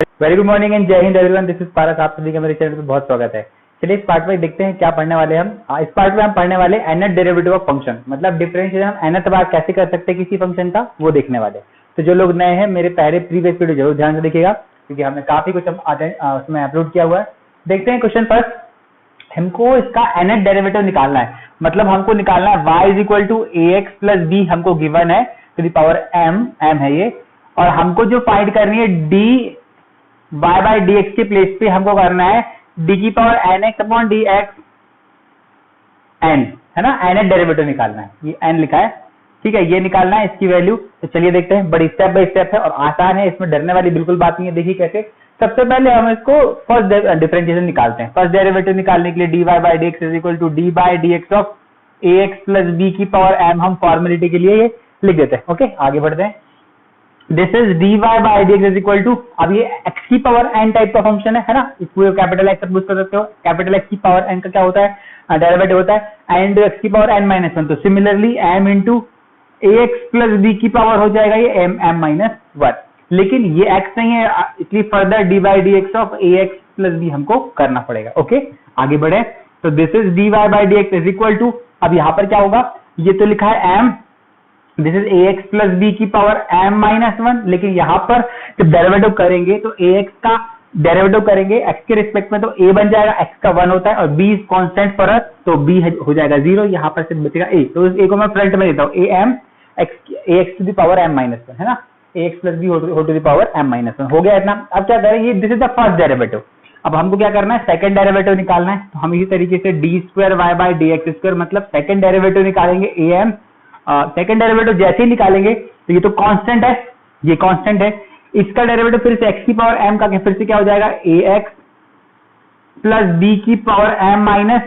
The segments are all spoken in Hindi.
वेरी गुड मॉर्निंग एंड जय हिंद एवरीवन, दिस इज पारस। आप सभी का मेरे चैनल पर बहुत स्वागत है। चलिए इस पार्ट में देखते हैं क्या पढ़ने वाले हम। इस पार्ट में हम पढ़ने वाले nth डेरिवेटिव ऑफ फंक्शन, मतलब डिफरेंशिएशन हम nth बार कैसे कर सकते हैं किसी फंक्शन का, वो देखने वाले। तो जो लोग नए हैं मेरे पहले प्रीवियस वीडियो जरूर ध्यान से देखिएगा, क्योंकि हमने काफी कुछ उसमें अपलोड किया हुआ है। देखते हैं क्वेश्चन फर्स्ट। हमको इसका nth डेरिवेटिव निकालना है, मतलब हमको निकालना है y is equal to ax plus b हमको गिवन है टू द पावर m है ये, और हमको जो फाइंड करनी है dy बाय dx के प्लेस पे हमको करना है d की power nx upon dx n, है ना। nth डेरिवेटिव निकालना है, ये n लिखा है, ठीक है, ये निकालना है इसकी वैल्यू। तो चलिए देखते हैं, बड़ी स्टेप बाय स्टेप है और आसान है, इसमें डरने वाली बिल्कुल बात नहीं है। देखिए कैसे। सबसे पहले हम इसको फर्स्ट डिफरेंशिएशन निकालते हैं। फर्स्ट डेरिवेटिव निकालने के लिए dy by dx is equal to d by dx of ax plus b की पावर m हम फॉर्मेलिटी के लिए ये लिख देते हैं। ओके, आगे बढ़ते हैं। This is dy by dx is equal to, अब ये x की पावर n टाइप का फंक्शन है ना, इसको कैपिटल x से पूछ सकते हो। कैपिटल x की पावर n का क्या होता है, डेरिवेटिव होता है n x की पावर n माइनस वन। तो similarly m into ax plus b की पावर हो जाएगा ये m माइनस वन, लेकिन ये x नहीं है, इसलिए further dy by dx of ax plus b हमको करना पड़ेगा। ओके, आगे बढ़े। तो this is dy by dx is equal to, अब यहाँ पर क्या होगा, ये तो लिखा है m, this is ax plus b की पावर m माइनस वन, लेकिन यहाँ पर जब डेरिवेटिव करेंगे तो ax का डेरिवेटिव करेंगे x के रिस्पेक्ट में, तो a बन जाएगा, x का 1 होता है और b कांस्टेंट फॉर अस, तो b हो जाएगा 0, यहाँ पर सिर्फ बचेगा a। तो इस a को मैं फ्रंट में देता हूँ, ax to the power m minus one, है ना, ax प्लस b हो to the power m minus one. हो गया इतना। अब क्या करेंगे, this is the first derivative. अब हमको क्या करना है, सेकंड डेरिवेटिव निकालना है। तो हम इसी तरीके से d square y by d x square, मतलब सेकंड डेरिवेटिव निकालेंगे am। सेकंड डेरिवेटिव जैसे ही निकालेंगे तो ये तो कांस्टेंट है, ये कांस्टेंट है, इसका डेरिवेटिव फिर से x की पावर m का फिर से क्या हो जाएगा, ax प्लस b की पावर m माइनस,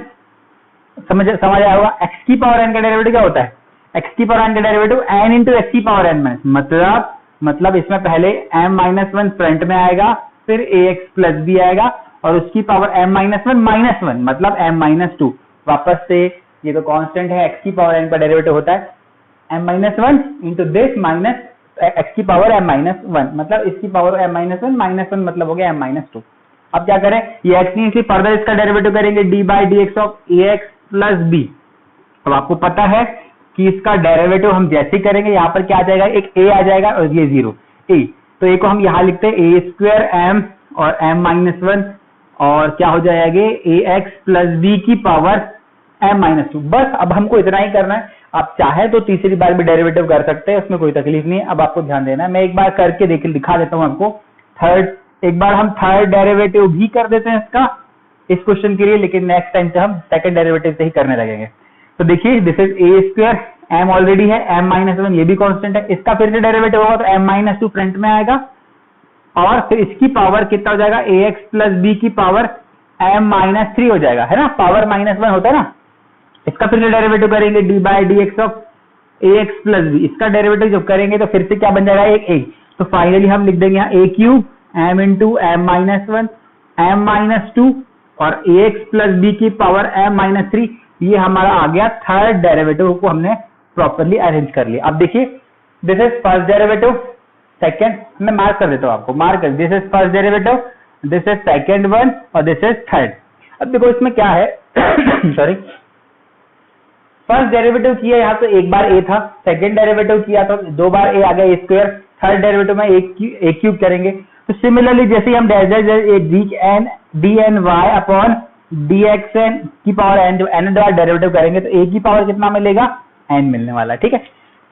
समझ आया होगा। x की पावर n का डेरिवेटिव क्या होता है, x की पावर n का डेरिवेटिव n इंटू x की पावर n माइनस, मतलब इसमें पहले m माइनस वन फ्रंट में आएगा, फिर ax प्लस b आएगा और उसकी पावर m माइनस वन मतलब m माइनस टू। वापस से ये तो कांस्टेंट है, x की पावर n का डेरिवेटिव होता है m minus one into this minus x की पावर m माइनस वन, मतलब इसकी पावर m माइनस वन मतलब हो गया m माइनस टू। अब क्या करें, ये x नहीं, इसलिए फर्दर इसका डेरिवेटिव करेंगे d by d x of ax plus b। अब आपको पता है कि इसका डेरिवेटिव हम जैसे करेंगे, यहाँ पर क्या आ जाएगा, एक a आ जाएगा और ये 0 a, तो a को हम यहाँ लिखते हैं a स्क्वायर m और m माइनस वन, और क्या हो जाएगा ax प्लस b की पावर m माइनस टू। बस अब हमको इतना ही करना है। आप चाहे तो तीसरी बार भी डेरिवेटिव कर सकते हैं, उसमें कोई तकलीफ नहीं है। अब आपको ध्यान देना है, मैं एक बार करके दिखा देता हूँ आपको। एक बार हम थर्ड डेरिवेटिव भी कर देते हैं इसका, इस क्वेश्चन के लिए, लेकिन नेक्स्ट टाइम से हम सेकंड डेरिवेटिव से ही करने लगेंगे। तो देखिए, this is a square, m already है, m माइनस वन, ये भी कांस्टेंट है, इसका फिर से डेरिवेटिव होगा तो m माइनस टू फ्रंट में आएगा, और फिर इसकी पावर कितना हो जाएगा, ax प्लस b की पावर m माइनस थ्री हो जाएगा, है ना, पावर माइनस वन होता है ना। इसका फिर से डेरिवेटिव करेंगे d by d x of ax plus b, इसका डेरिवेटिव जब करेंगे तो फिर से क्या बन जाएगा, एक a। तो फाइनली हम लिख देंगे यहाँ a cube m into m minus one m minus two और ax प्लस b की पावर m माइनस थ्री। ये हमारा आ गया थर्ड डेरिवेटिव को हमने प्रॉपरली अरेंज कर लिया। अब देखिए, this is first derivative, second, मैं मार्क कर देता हूँ आपको, मार्क कर, this is first derivative, this is second one और दिस इज थर्ड। अब देखो इसमें क्या है सॉरी, फर्स्ट डेरिवेटिव किया यहाँ तो एक बार a था, सेकंड डेरिवेटिव किया तो दो बार a आ गया a स्क्वायर, थर्ड डेरिवेटिव में a क्यूब करेंगे। तो सिमिलरली जैसे ही हम dn y अपॉन dxn की पावर n, जो n बार डेरिवेटिव करेंगे तो a की पावर कितना मिलेगा, n मिलने वाला है, ठीक है।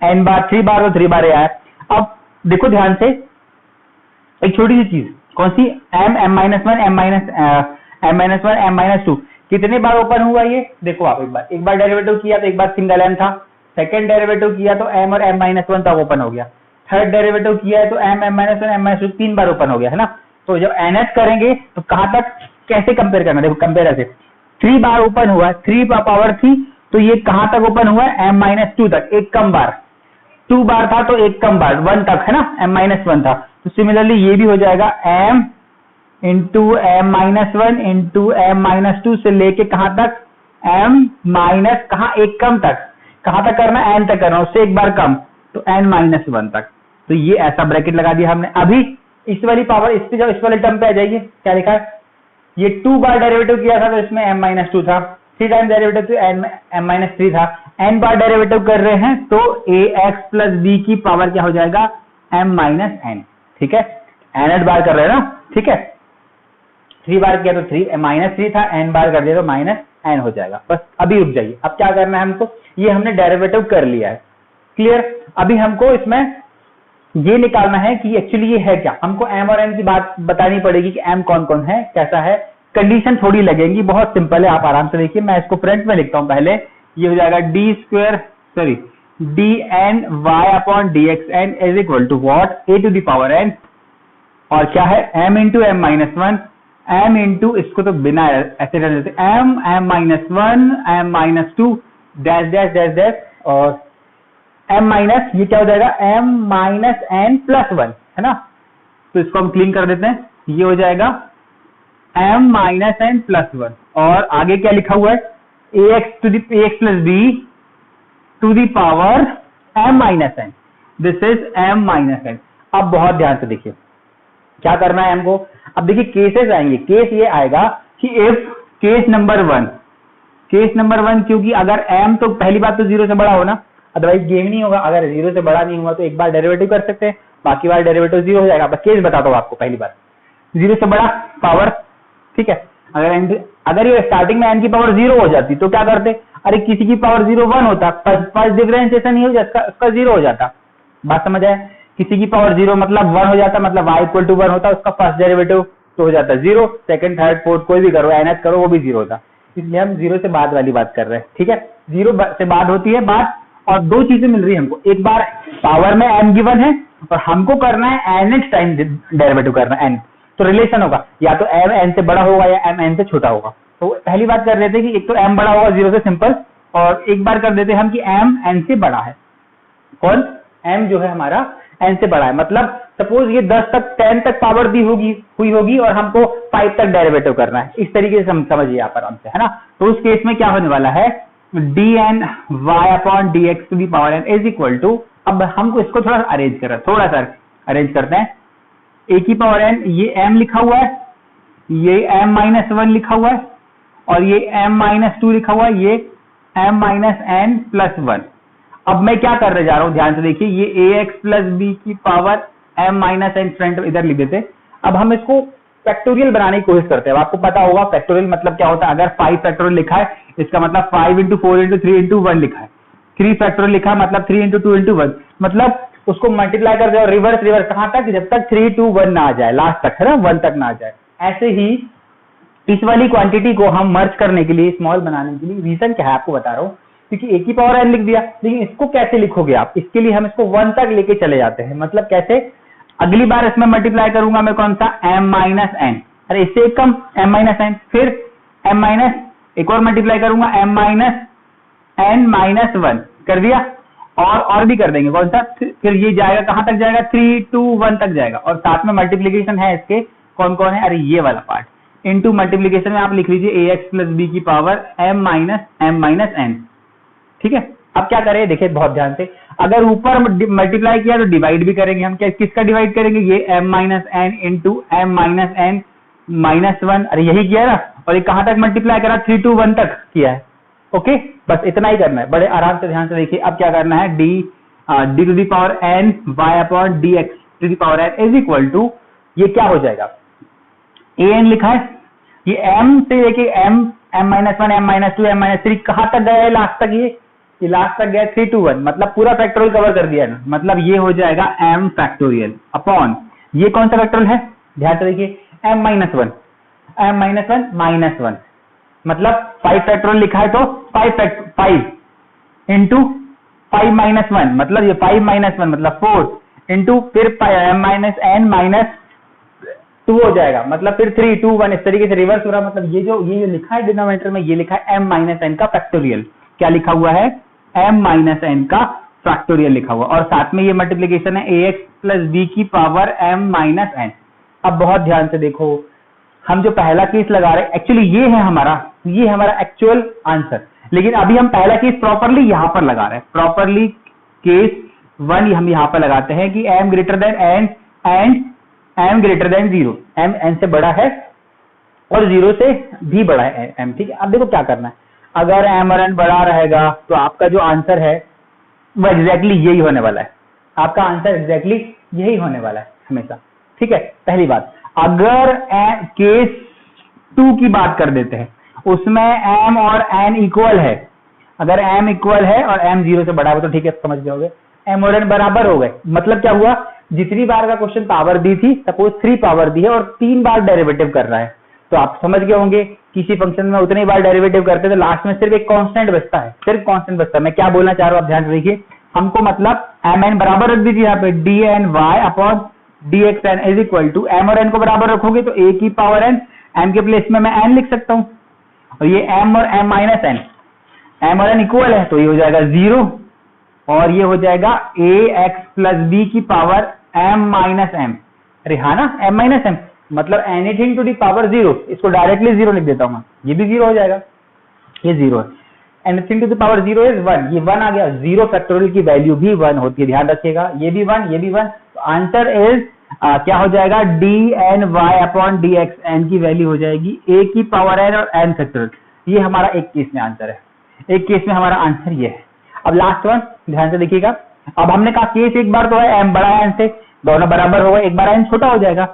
n बार 3 बार तो 3 बार a आया। अब देखो ध्यान से, एक छोटी सी चीज, कौन सी, m minus one m minus two, कितने बार ओपन हुआ ये देखो आप। एक बार डेरिवेटिव किया तो एक बार सिंगल m था, सेकंड डेरिवेटिव किया तो m और m माइनस वन तक ओपन हो गया, थर्ड डेरिवेटिव किया है तो m minus one m minus two 3 बार ओपन हो गया, है ना। तो जब nth करेंगे तो कहां तक, कैसे कंपेयर करना, देखो कंपेयर से 3 बार ओपन हुआ, 3 पावर थी, तो ये कहां तक ओपन हुआ है, m माइनस टू तक, एक कम बार, 2 बार था तो एक कम बार 1 तक, है ना, m माइनस वन था। तो सिमिलरली ये भी हो जाएगा m into m minus one into m minus two से लेके कहां तक, m माइनस कहां, एक कम तक, कहां तक करना, n तक करना, उससे एक बार कम, तो n माइनस वन तक। तो ये ऐसा ब्रैकेट लगा दिया हमने। अभी इस वाली पावर इससे जब इस वाले टर्म पे आ जाएगी, क्या लिखा है, ये 2 बार डेरिवेटिव किया था तो इसमें m-2 था, 3 टाइम डेरिवेटिव तो m-3 था, n बार डेरिवेटिव कर रहे हैं तो ax प्लस b की पावर क्या हो जाएगा, m-n। ठीक है, n बार कर रहे हैं ना, ठीक है, 3 बार किया तो 3 था, n बार कर दिया तो -n हो जाएगा। बस अभी रुक जाइए, अब क्या करना है हमको, ये हमने डेरिवेटिव कर लिया है, क्लियर। अभी हमको इसमें ये निकालना है कि एक्चुअली ये है क्या, हमको m और n की बात बतानी पड़ेगी कि m कौन कौन है, कैसा है, कंडीशन थोड़ी लगेंगी, बहुत सिंपल है, आप आराम से देखिए। मैं इसको फ्रंट में लिखता हूं पहले, ये हो जाएगा dn y upon dxn is equal to what, a to the power n, और क्या है m into m-1, m into, इसको तो बिना ऐसे कर देते, m-1 m-2 dash dash dash dash, और m माइनस, ये क्या हो जाएगा m-n+1, है ना, तो इसको हम क्लीन कर देते हैं, ये हो जाएगा m-n+1, और आगे क्या लिखा हुआ है, ax plus b to the power m-n, this is m-n। अब बहुत ध्यान से देखिए क्या करना है हमको। अब देखिए केसेस आएंगे, केस ये आएगा कि इफ केस नंबर 1, क्योंकि अगर m तो पहली बात तो 0 से बड़ा हो ना, अदरवाइज गेम नहीं होगा। अगर 0 से बड़ा नहीं हुआ तो एक बार डेरिवेटिव कर सकते हैं, बाकी बार डेरिवेटिव 0 हो जाएगा। बस केस बताता हूँ आपको, पहली बार 0 से बड़ा पावर, ठीक है, अगर ये स्टार्टिंग में n की पावर 0 हो जाती तो क्या करते, अरे किसी की पावर 0 1 होता, फर्स्ट डिफरेंशिएशन नहीं हो जाता, उसका 0 हो जाता। बात समझ आया, किसी की पावर 0 मतलब 1 हो जाता, मतलब y इक्वल टू 1 होता, उसका फर्स्ट डेरिवेटिव तो हो जाता 0, सेकंड थर्ड फोर्थ कोई भी करो, nth करो, वो भी 0 होता। इसलिए हम 0 से बाद वाली बात कर रहे हैं, ठीक है, 0 से बाद होती है बात। और दो चीजें मिल रही है हमको, एक बार पावर में m गिवन है और हमको करना है nth टाइम डेरिवेटिव करना है n, तो रिलेशन होगा या तो m n से बड़ा होगा या m n से छोटा होगा। तो पहली बात कर रहे थे कि एक तो m बड़ा होगा 0 से, सिंपल, और एक बार कर देते हम कि m n से बड़ा है। कौन, m जो है हमारा n से बड़ा है, मतलब सपोज ये 10 तक 10 तक पावर दी हुई होगी और हमको 5 तक डेरिवेटिव करना है, इस तरीके से समझिए आप आराम से, है ना। तो उस केस में क्या होने वाला है, dn y upon dx to the power n is equal to, अब हमको इसको थोड़ा अरेंज कर, थोड़ा सा अरेंज करते हैं, a की पावर n, ये m लिखा हुआ है, ये m-1 लिखा हुआ है, और ये m-2 लिखा हुआ है, ये m-n+1। अब मैं क्या करने जा रहा हूं, ध्यान से देखिए, ये ax प्लस b की पावर m-n फ्रंट इधर लिख देते। अब हम इसको फैक्टोरियल बनाने की कोशिश करते हैं। आपको पता होगा फैक्टोरियल मतलब क्या होता है, अगर 5 फैक्टोरियल लिखा है इसका मतलब 5 into 4 into 3 into 1 लिखा है, 3 फैक्टोरियल लिखा है मतलब 3 into 2 into 1, मतलब उसको मल्टीप्लाई कर दो, रिवर्स कहां तक, जब तक 3 2 1 ना आ जाए, लास्ट तक, है ना, 1 तक ना आ जाए। ऐसे ही इस वाली क्वांटिटी को हम मर्ज करने के लिए, स्मॉल बनाने के लिए, रीजन क्या है आपको बता रहा हूँ, क्योंकि a की पावर n लिख दिया, लेकिन इसको कैसे लिखोगे आप, इसके लिए हम इसको 1 तक लेके चले जाते हैं। मतलब कैसे, अगली बार इसमें मल्टीप्लाई करूंगा मैं कौन सा, m-n, अरे इससे एक कम m-n, फिर एक और मल्टीप्लाई करूंगा m-n-1 कर दिया, और भी कर देंगे, कौन सा, फिर ये जाएगा कहां तक जाएगा, 3 2 1 तक जाएगा, और साथ में मल्टीप्लीकेशन है इसके, कौन कौन है, अरे ये वाला पार्ट, इनटू मल्टीप्लीकेशन में आप लिख लीजिए ax प्लस b की पावर m-n, ठीक है। अब क्या करें, देखिए बहुत ध्यान से, अगर ऊपर मल्टीप्लाई किया तो डिवाइड भी करेंगे हम, क्या किसका डिवाइड करेंगे, ये m-n इंटू m-n-1, अरे यही किया ना, और ये कहां तक मल्टीप्लाई करा, 3 2 1 तक किया है। ओके, बस इतना ही करना है, बड़े आराम से ध्यान से देखिए। अब क्या करना है, d to the power n y upon dx to the power n is equal to, ये क्या हो जाएगा, an लिखा है, ये m से लेके m-1 m-2 m-3 कहां तक गया है, लास्ट तक, ये लास्ट तक गया 3 2 1, मतलब पूरा फैक्टोरियल कवर कर दिया है, मतलब ये हो जाएगा m फैक्टोरियल अपॉन, ये कौन सा फैक्टोरियल है, ध्यान से देखिए, m-1, मतलब 5 फैक्टोरियल लिखा है तो 5 इंटू 5-1, मतलब ये 5-1 मतलब 4 इंटू फिर m-n-2 हो जाएगा, मतलब फिर 3 2 1, इस तरीके से रिवर्स हो रहा, मतलब ये जो लिखा है डिनोमिनेटर में, ये लिखा है m-n का फैक्टोरियल, क्या लिखा हुआ है, m-n का फैक्टोरियल लिखा हुआ, और साथ में ये मल्टीप्लीकेशन है ax प्लस b की पावर m-n। अब बहुत ध्यान से देखो, हम जो पहला केस लगा रहे हैं, एक्चुअली ये हमारा एक्चुअल आंसर, लेकिन अभी हम पहला केस प्रॉपरली यहां पर लगा रहे हैं, प्रॉपरली केस 1 हम यहां पर लगाते हैं कि m greater than n and m greater than 0, m n से बड़ा है और 0 से भी बड़ा है m, ठीक है। अब देखो क्या करना है, अगर m और n बड़ा रहेगा तो आपका जो आंसर है वो एग्जैक्टली यही होने वाला है, आपका आंसर एग्जैक्टली यही होने वाला है हमेशा, ठीक है। पहली बात, अगर केस 2 की बात कर देते हैं, उसमें m और n इक्वल है, अगर m इक्वल है और m 0 से बड़ा है तो ठीक है, समझ जाओगे। m और n बराबर हो गए, मतलब क्या हुआ, जितनी बार का क्वेश्चन पावर दी थी, सपोज 3 पावर दी है और 3 बार डेरिवेटिव कर रहा है, तो आप समझ गए होंगे किसी फंक्शन में उतनी बार डेरिवेटिव करते हैं तो लास्ट में सिर्फ एक कांस्टेंट बचता है, सिर्फ कांस्टेंट बचता है। मैं क्या बोलना चाह रहा हूं आप ध्यान रखिए, हमको मतलब mn बराबर रख दीजिए यहाँ पे dny upon dxn is equal to, m और n को बराबर रखोगे तो a की पावर n, m के प्लेस में मैं n लिख सकता हूं, और ये m और m माइनस n, m और n इक्वल है तो ये हो जाएगा 0 और ये हो जाएगा ax प्लस b की पावर m माइनस m, अरे हाँ ना, m माइनस m मतलब एनीथिंग टू दी पावर 0, इसको डायरेक्टली 0 लिख देता हूं मैं, ये भी 0 हो जाएगा, ये 0 है। Anything to the power 0 is 1, ये 1 आ गया, 0 फैक्टोरियल की वैल्यू भी 1 होती है, ध्यान रखिएगा, ये भी 1, ये भी 1, तो आंसर इज क्या हो जाएगा, dny अपॉन dxn की वैल्यू हो जाएगी a की पावर n और n फैक्टोरियल, ये हमारा एक केस में आंसर है, एक केस में हमारा आंसर ये है। अब लास्ट वन ध्यान से देखिएगा, अब हमने कहा केस एक बार तो है m बड़ा है n से, दोनों बराबर हो गए, एक बार n छोटा हो जाएगा।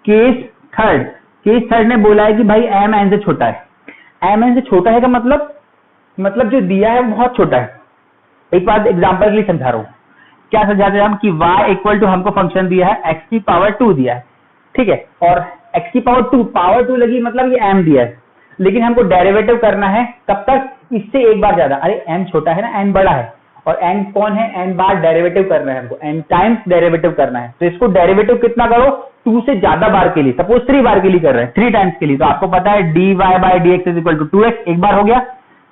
केस थर्ड ने बोला है कि भाई m n से छोटा है, m n से छोटा है का मतलब जो दिया है वो बहुत छोटा है। एक बात एग्जांपल के लिए समझा रहा हूं, क्या समझाते हैं हम कि y इक्वल टू हमको फंक्शन दिया है x की पावर 2 दिया है, ठीक है, और x की पावर 2 लगी मतलब ये m दिया है, लेकिन हमको डेरिवेटिव करना है कब तक, इससे एक बार ज्यादा, अरे m छोटा है ना, n बड़ा है, और n कौन है, n बार डेरिवेटिव करना है हमको, n टाइम्स डेरिवेटिव करना है, तो इसको डेरिवेटिव कितना करो, 2 से ज्यादा बार के लिए, सपोज 3 बार के लिए कर रहे हैं, 3 टाइम्स के लिए, तो आपको पता है dy by dx is equal to 2x, एक बार हो गया,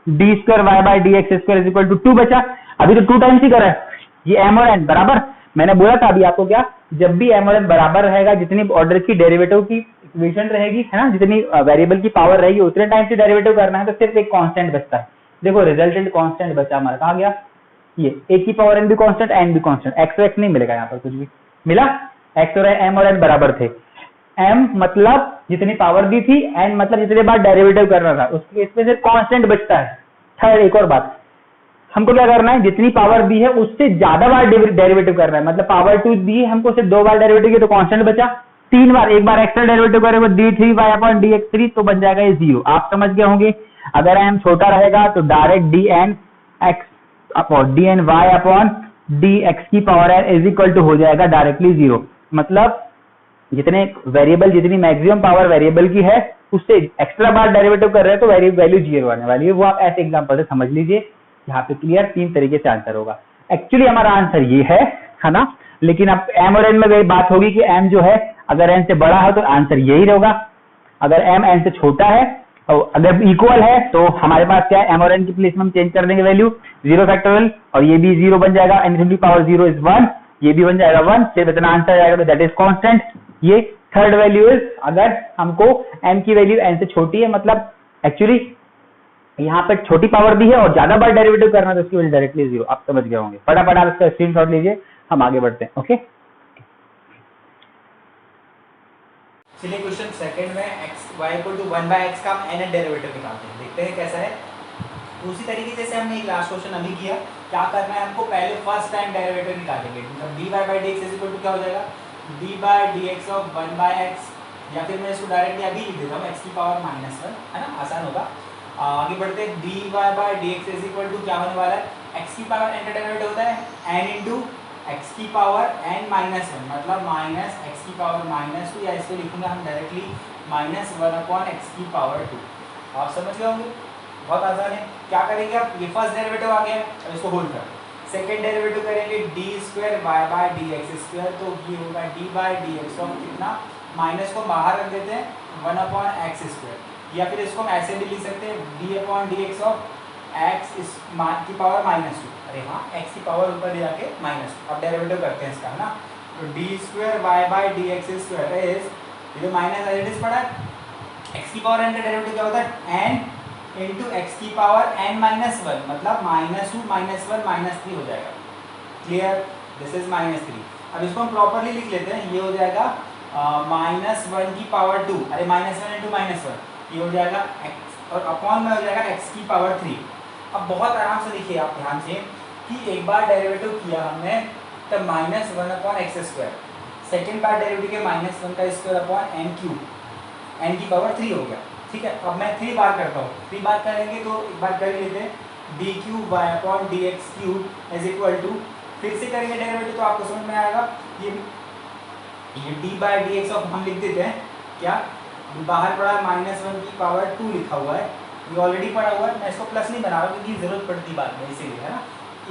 d square y by dx square is equal to 2 बचा, अभी तो 2 टाइम्स ही कर रहा है, ये m और n बराबर, मैंने बोला था अभी आपको क्या, जब भी m और n बराबर रहेगा, जितनी ऑर्डर की डेरिवेटिव की इक्वेशन रहेगी, है ना, जितनी वेरिएबल की पावर रहेगी उतने टाइम से डेरिवेटिव करना है, तो सिर्फ एक कांस्टेंट बचता है। देखो रिजल्टेंट कांस्टेंट बचा हमारा, कहा गया, ये a की पावर n भी कांस्टेंट, n भी कांस्टेंट, x तो x नहीं मिलेगा यहाँ पर, कुछ भी मिला, x और m और n बराबर थे, m मतलब जितनी पावर दी थी, n मतलब जितने बार डेरिवेटिव करना था, उसके इसमें सिर्फ कांस्टेंट बचता है। थर्ड एक और बात, हमको क्या करना है, जितनी पावर दी है उससे ज्यादा बार डेरिवेटिव करना है, मतलब पावर 2 दी है हमको, सिर्फ 2 बार डेरिवेटिव किया तो कांस्टेंट बचा, 3 बार, एक बार एक्स्ट्रा डेरिवेटिव करेंगे d3y अपॉन dx3, तो बन जाएगा ये 0, आप समझ गए होंगे। अगर m छोटा रहेगा तो direct dnx upon dny upon dx की power n is equal to हो जाएगा डायरेक्टली 0, मतलब जितने वेरिएबल, जितनी मैक्सिमम पावर वेरिएबल की है उससे एक्स्ट्रा बार डेरिवेटिव कर रहे हैं तो वैल्यू 0 आने वाली है, वो आप ऐसे एग्जांपल से समझ लीजिए, यहाँ पे क्लियर 3 तरीके से आंसर होगा। एक्चुअली हमारा आंसर ये है ना, लेकिन अब m और n में वही बात होगी कि m जो है अगर n से बड़ा है तो आंसर यही होगा, अगर m n से छोटा है और अगर इक्वल है तो हमारे पास क्या है, m और n की प्लेस में हम चेंज कर देंगे वैल्यू 0 फैक्टोरियल, और ये भी 0 बन जाएगा, n की पावर 0 इज 1, ये भी बन जाएगा 1, सिर्फ इतना आंसर आएगा, दैट इज कांस्टेंट। ये थर्ड वैल्यू इज, अगर हमको m की वैल्यू n से छोटी है, मतलब एक्चुअली यहाँ पे छोटी पावर दी है और ज्यादा बार डेरिवेटिव करना है तो उसकी वैल्यू डायरेक्टली 0, आप समझ गए होंगे। फटाफट आप इसका स्क्रीनशॉट लीजिए, हम आगे बढ़ते हैं। ओके, चलिए क्वेश्चन सेकंड में x y equal to 1/x का n डेरिवेटिव निकालते हैं, देखते हैं कैसा है। उसी तरीके से हमने एक लास्ट क्वेश्चन अभी किया, क्या करना है हमको, पहले फर्स्ट टाइम डेरिवेटिव निकालेंगे, मतलब dy/dx इज इक्वल टू क्या हो जाएगा, d/dx ऑफ 1/x, या फिर मैं इसको डायरेक्टली अभी लिख देता हूँ x की पावर -1, है ना, आसान होगा। आगे बढ़ते हैं, dy/dx इज इक्वल टू क्या होने वाला है, x की पावर n का डेरिवेटिव होता है n इंटू x की पावर n -1, मतलब माइनस x की पावर -2, या इसको लिखूंगा हम डायरेक्टली -1 अपॉन x की पावर 2। आप समझ गए होंगे, बहुत आसान है। क्या करेंगे अब, ये फर्स्ट डेरिवेटिव आ गया और इसको होल्ड कर, सेकंड डेरिवेटिव करेंगे d2y/dx2, तो ये होगा d/dx ऑफ कितना, माइनस को बाहर रख देते हैं 1 अपॉन x2, या फिर इसको हम ऐसे भी लिख सकते हैं d/dx ऑफ x इस की पावर -2, अरे हाँ x की पावर ऊपर ले जाके -2, अब डेरिवेटिव करते हैं इसका, है ना, तो d2y/dx2 इज, ये जो माइनस एज इट इज पड़ा है, x की पावर n का डेरिवेटिव क्या होता है, n इंटू x की पावर n-1, मतलब -2 -1 -3 हो जाएगा, क्लियर, दिस इज -3। अब इसको हम प्रॉपर्ली लिख लेते हैं, ये हो जाएगा -1 की पावर 2, अरे -1 इंटू -1 ये हो जाएगा x और अपॉन में हो जाएगा x की पावर 3। अब बहुत आराम से देखिए आप ध्यान से कि एक बार डेरिवेटिव किया हमने तब -1 अपॉन एक्स स्क्वायर, सेकेंड बार डेरिवेटिव के -1 का square upon n cube, n की पावर 3 हो गया। ठीक है, अब मैं 3 बार करता हूँ, 3 बार करेंगे तो एक बार कर लेते हैं, d cube y upon d x cube is equal to, फिर से करेंगे डेरिवेटिव तो आपको समझ में आएगा। ये डी बाई डी एक्स हम लिख देते हैं क्या, बाहर पड़ा है -1 की पावर 2 लिखा हुआ है, ये ऑलरेडी पड़ा हुआ है, मैं इसको प्लस नहीं बना रहा हूँ क्योंकि जरूरत पड़ती बाद में, इसीलिए है ना।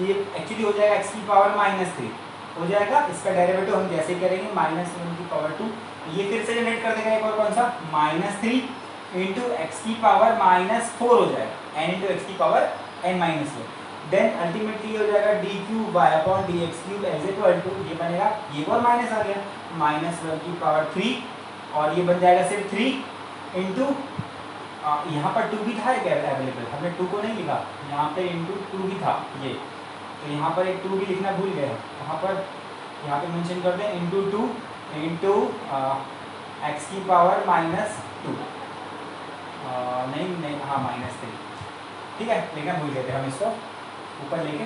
ये एक्चुअली हो जाएगा x की पावर -3 हो जाएगा, इसका डेरिवेटिव हम जैसे करेंगे -1 की पावर 2, ये फिर से जनरेट कर देगा एक और कौन सा -3 इंटू एक्स की पावर -4 हो जाएगा, n इंटू एक्स की पावर n-4, देन अल्टीमेटली हो जाएगा d cube y upon d x cube is equal to, ये बनेगा, ये और माइनस आ गया, -1 की पावर 3 और ये बन जाएगा सिर्फ 3 इंटू, यहाँ पर 2 भी था क्या अवेलेबल, हमने 2 को नहीं लिखा, यहाँ पे इंटू 2 भी था ये, तो यहाँ पर एक 2 भी लिखना भूल गए, यहाँ पे मेंशन कर दें इंटू 2 इंटू एक्स की पावर -2, नहीं हाँ -3, ठीक है, लिखना भूल गए थे हम इसको ऊपर लेके,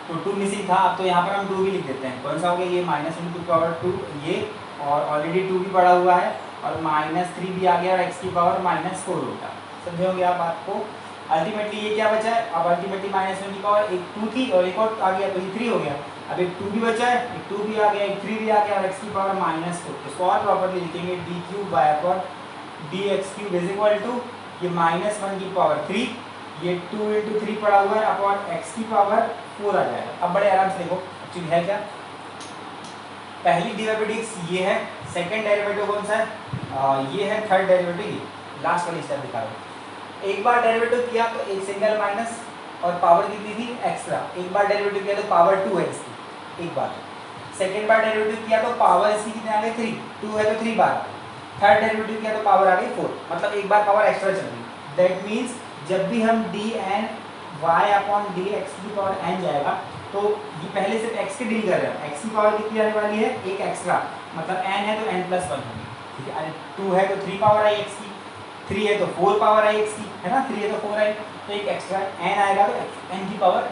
तो 2 मिसिंग था, अब तो यहाँ पर हम 2 भी लिख देते हैं, कौन सा हो गया ये -1 की पावर 2 ये, और ऑलरेडी 2 भी पड़ा हुआ है और -3 भी आ गया और x की पावर -4 होगा, समझे होंगे आप बात को। अल्टीमेटली ये क्या बचा है, अब अल्टीमेटली -1 की पावर एक 2 थी और एक और आ गया तो ये 3 हो गया, अब एक 2 भी बचा है, एक 2 भी आ गया, एक 3 भी आ गया और x की पावर -4, इसको और प्रॉपर्ली लिखेंगे d cube by upon d x cube is equal to, ये -1 की पावर 3, ये 2 इंटू 3 पड़ा हुआ है अपॉन x की पावर 4 आ जाएगा। अब बड़े आराम से देखो एक्चुअली है क्या, पहली डेरिवेटिव ये है, सेकंड डेरिवेटिव कौन सा है, ये है थर्ड डेरिवेटिव, लास्ट वाली स्टेप दिखा रहा हूँ। एक बार डेरिवेटिव किया तो एक सिंगल माइनस और पावर कितनी थी एक्स्ट्रा, एक बार डेरिवेटिव किया तो पावर 2 है इसकी एक बार, सेकंड बार डेरिवेटिव किया तो पावर इसकी कितने आ गई 3, 2 है तो 3 बार, थर्ड डेरिवेटिव किया तो पावर आ गई 4, मतलब एक बार पावर एक्स्ट्रा चल गई। दैट मीन्स जब भी हम d n y upon d x की पावर एन जाएगा तो ये पहले सिर्फ x की डील कर रहे हैं, x की पावर कितनी आने वाली है एक एक्स्ट्रा, मतलब n है तो n+1 होगी, ठीक है, 2 है तो 3 पावर आई x की, 3 है तो 4 पावर आई x की, है ना, 3 है तो 4 आई, तो एक एक्स्ट्रा n आएगा तो n की पावर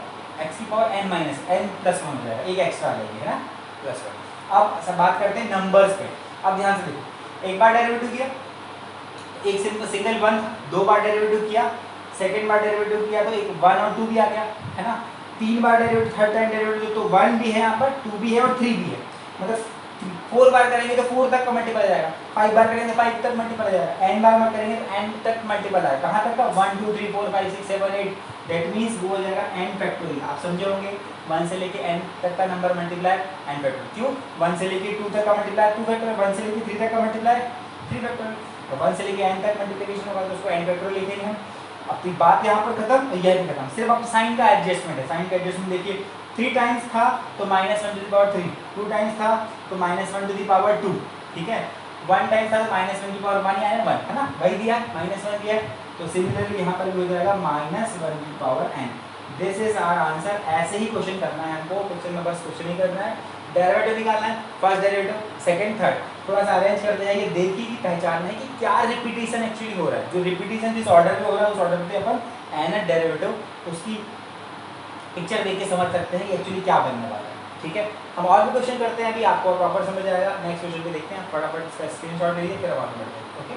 x की पावर n-n+1 हो जाएगा, एक एक्स्ट्रा आ जाएगी, है ना, +1। अब सब बात करते हैं नंबर्स पे, अब ध्यान से देखो, एक बार डेरिवेटिव किया, एक सिंगल 1, 2 बार डेरिवेटिव किया, सेकेंड बार डेरिवेटिव किया तो एक 1 और 2 भी आ गया, है ना, 3 बार डेरिवेटिव, थर्ड टाइम डेरिवेटिव तो 1 भी है यहाँ पर, 2 भी है और 3 भी है, मतलब 4 बार करेंगे तो 4 तक का मल्टीपल आ जाएगा, 5 बार करेंगे तो 5 तक मल्टीपल आ जाएगा, n बार करेंगे तो n तक मल्टीपल आएगा, कहाँ तक का 1 2 3 4 5 6 7 8, दैट मीन्स वो हो जाएगा n फैक्टोरियल, आप समझे होंगे 1 से लेके n तक का नंबर मल्टीप्लाई n फैक्टोरियल, क्यों 1 से लेके 2 तक का मल्टीप्लाई 2 फैक्टोरियल, 1 से लेके 3 तक का मल्टीप्लाई 3 फैक्टोरियल, तो 1 से लेके n तक मल्टीप्लिकेशन होगा तो उसको n फैक्टोरियल लिखेंगे हम। अब बात यहाँ पर खत्म, यह भी खत्म, सिर्फ अब साइन का एडजस्टमेंट है, साइन का एडजस्टमेंट देखिए, 3 टाइम्स था तो -1 टू द पावर 3, 2 टाइम्स था तो -1 टू द पावर 2, ठीक है, 1 टाइम्स था तो -1 की पावर 1 आया 1, है ना, वही दिया -1 दिया, तो सिमिलरली यहाँ पर भी हो जाएगा -1 की power n। This is our answer, ऐसे ही क्वेश्चन करना है हमको, क्वेश्चन में बस क्वेश्चन ही करना है, डेरिवेटिव निकालना है, फर्स्ट डेरिवेटिव सेकंड थर्ड, थोड़ा सा अरेंज करते जाइए, देखिए कि पहचानना है कि क्या रिपीटिशन एक्चुअली हो रहा है, जो रिपीटिशन जिस ऑर्डर में हो रहा है उस ऑर्डर पे अपन nth डेरिवेटिव उसकी पिक्चर देख के समझ सकते हैं कि एक्चुअली क्या बनने वाला है, ठीक है। हम और भी क्वेश्चन करते हैं, अभी आपको प्रॉपर समझ आएगा, नेक्स्ट क्वेश्चन पे देखते हैं, फटाफट इसका स्क्रीनशॉट लीजिए फिर हम आगे बढ़ते हैं, ओके।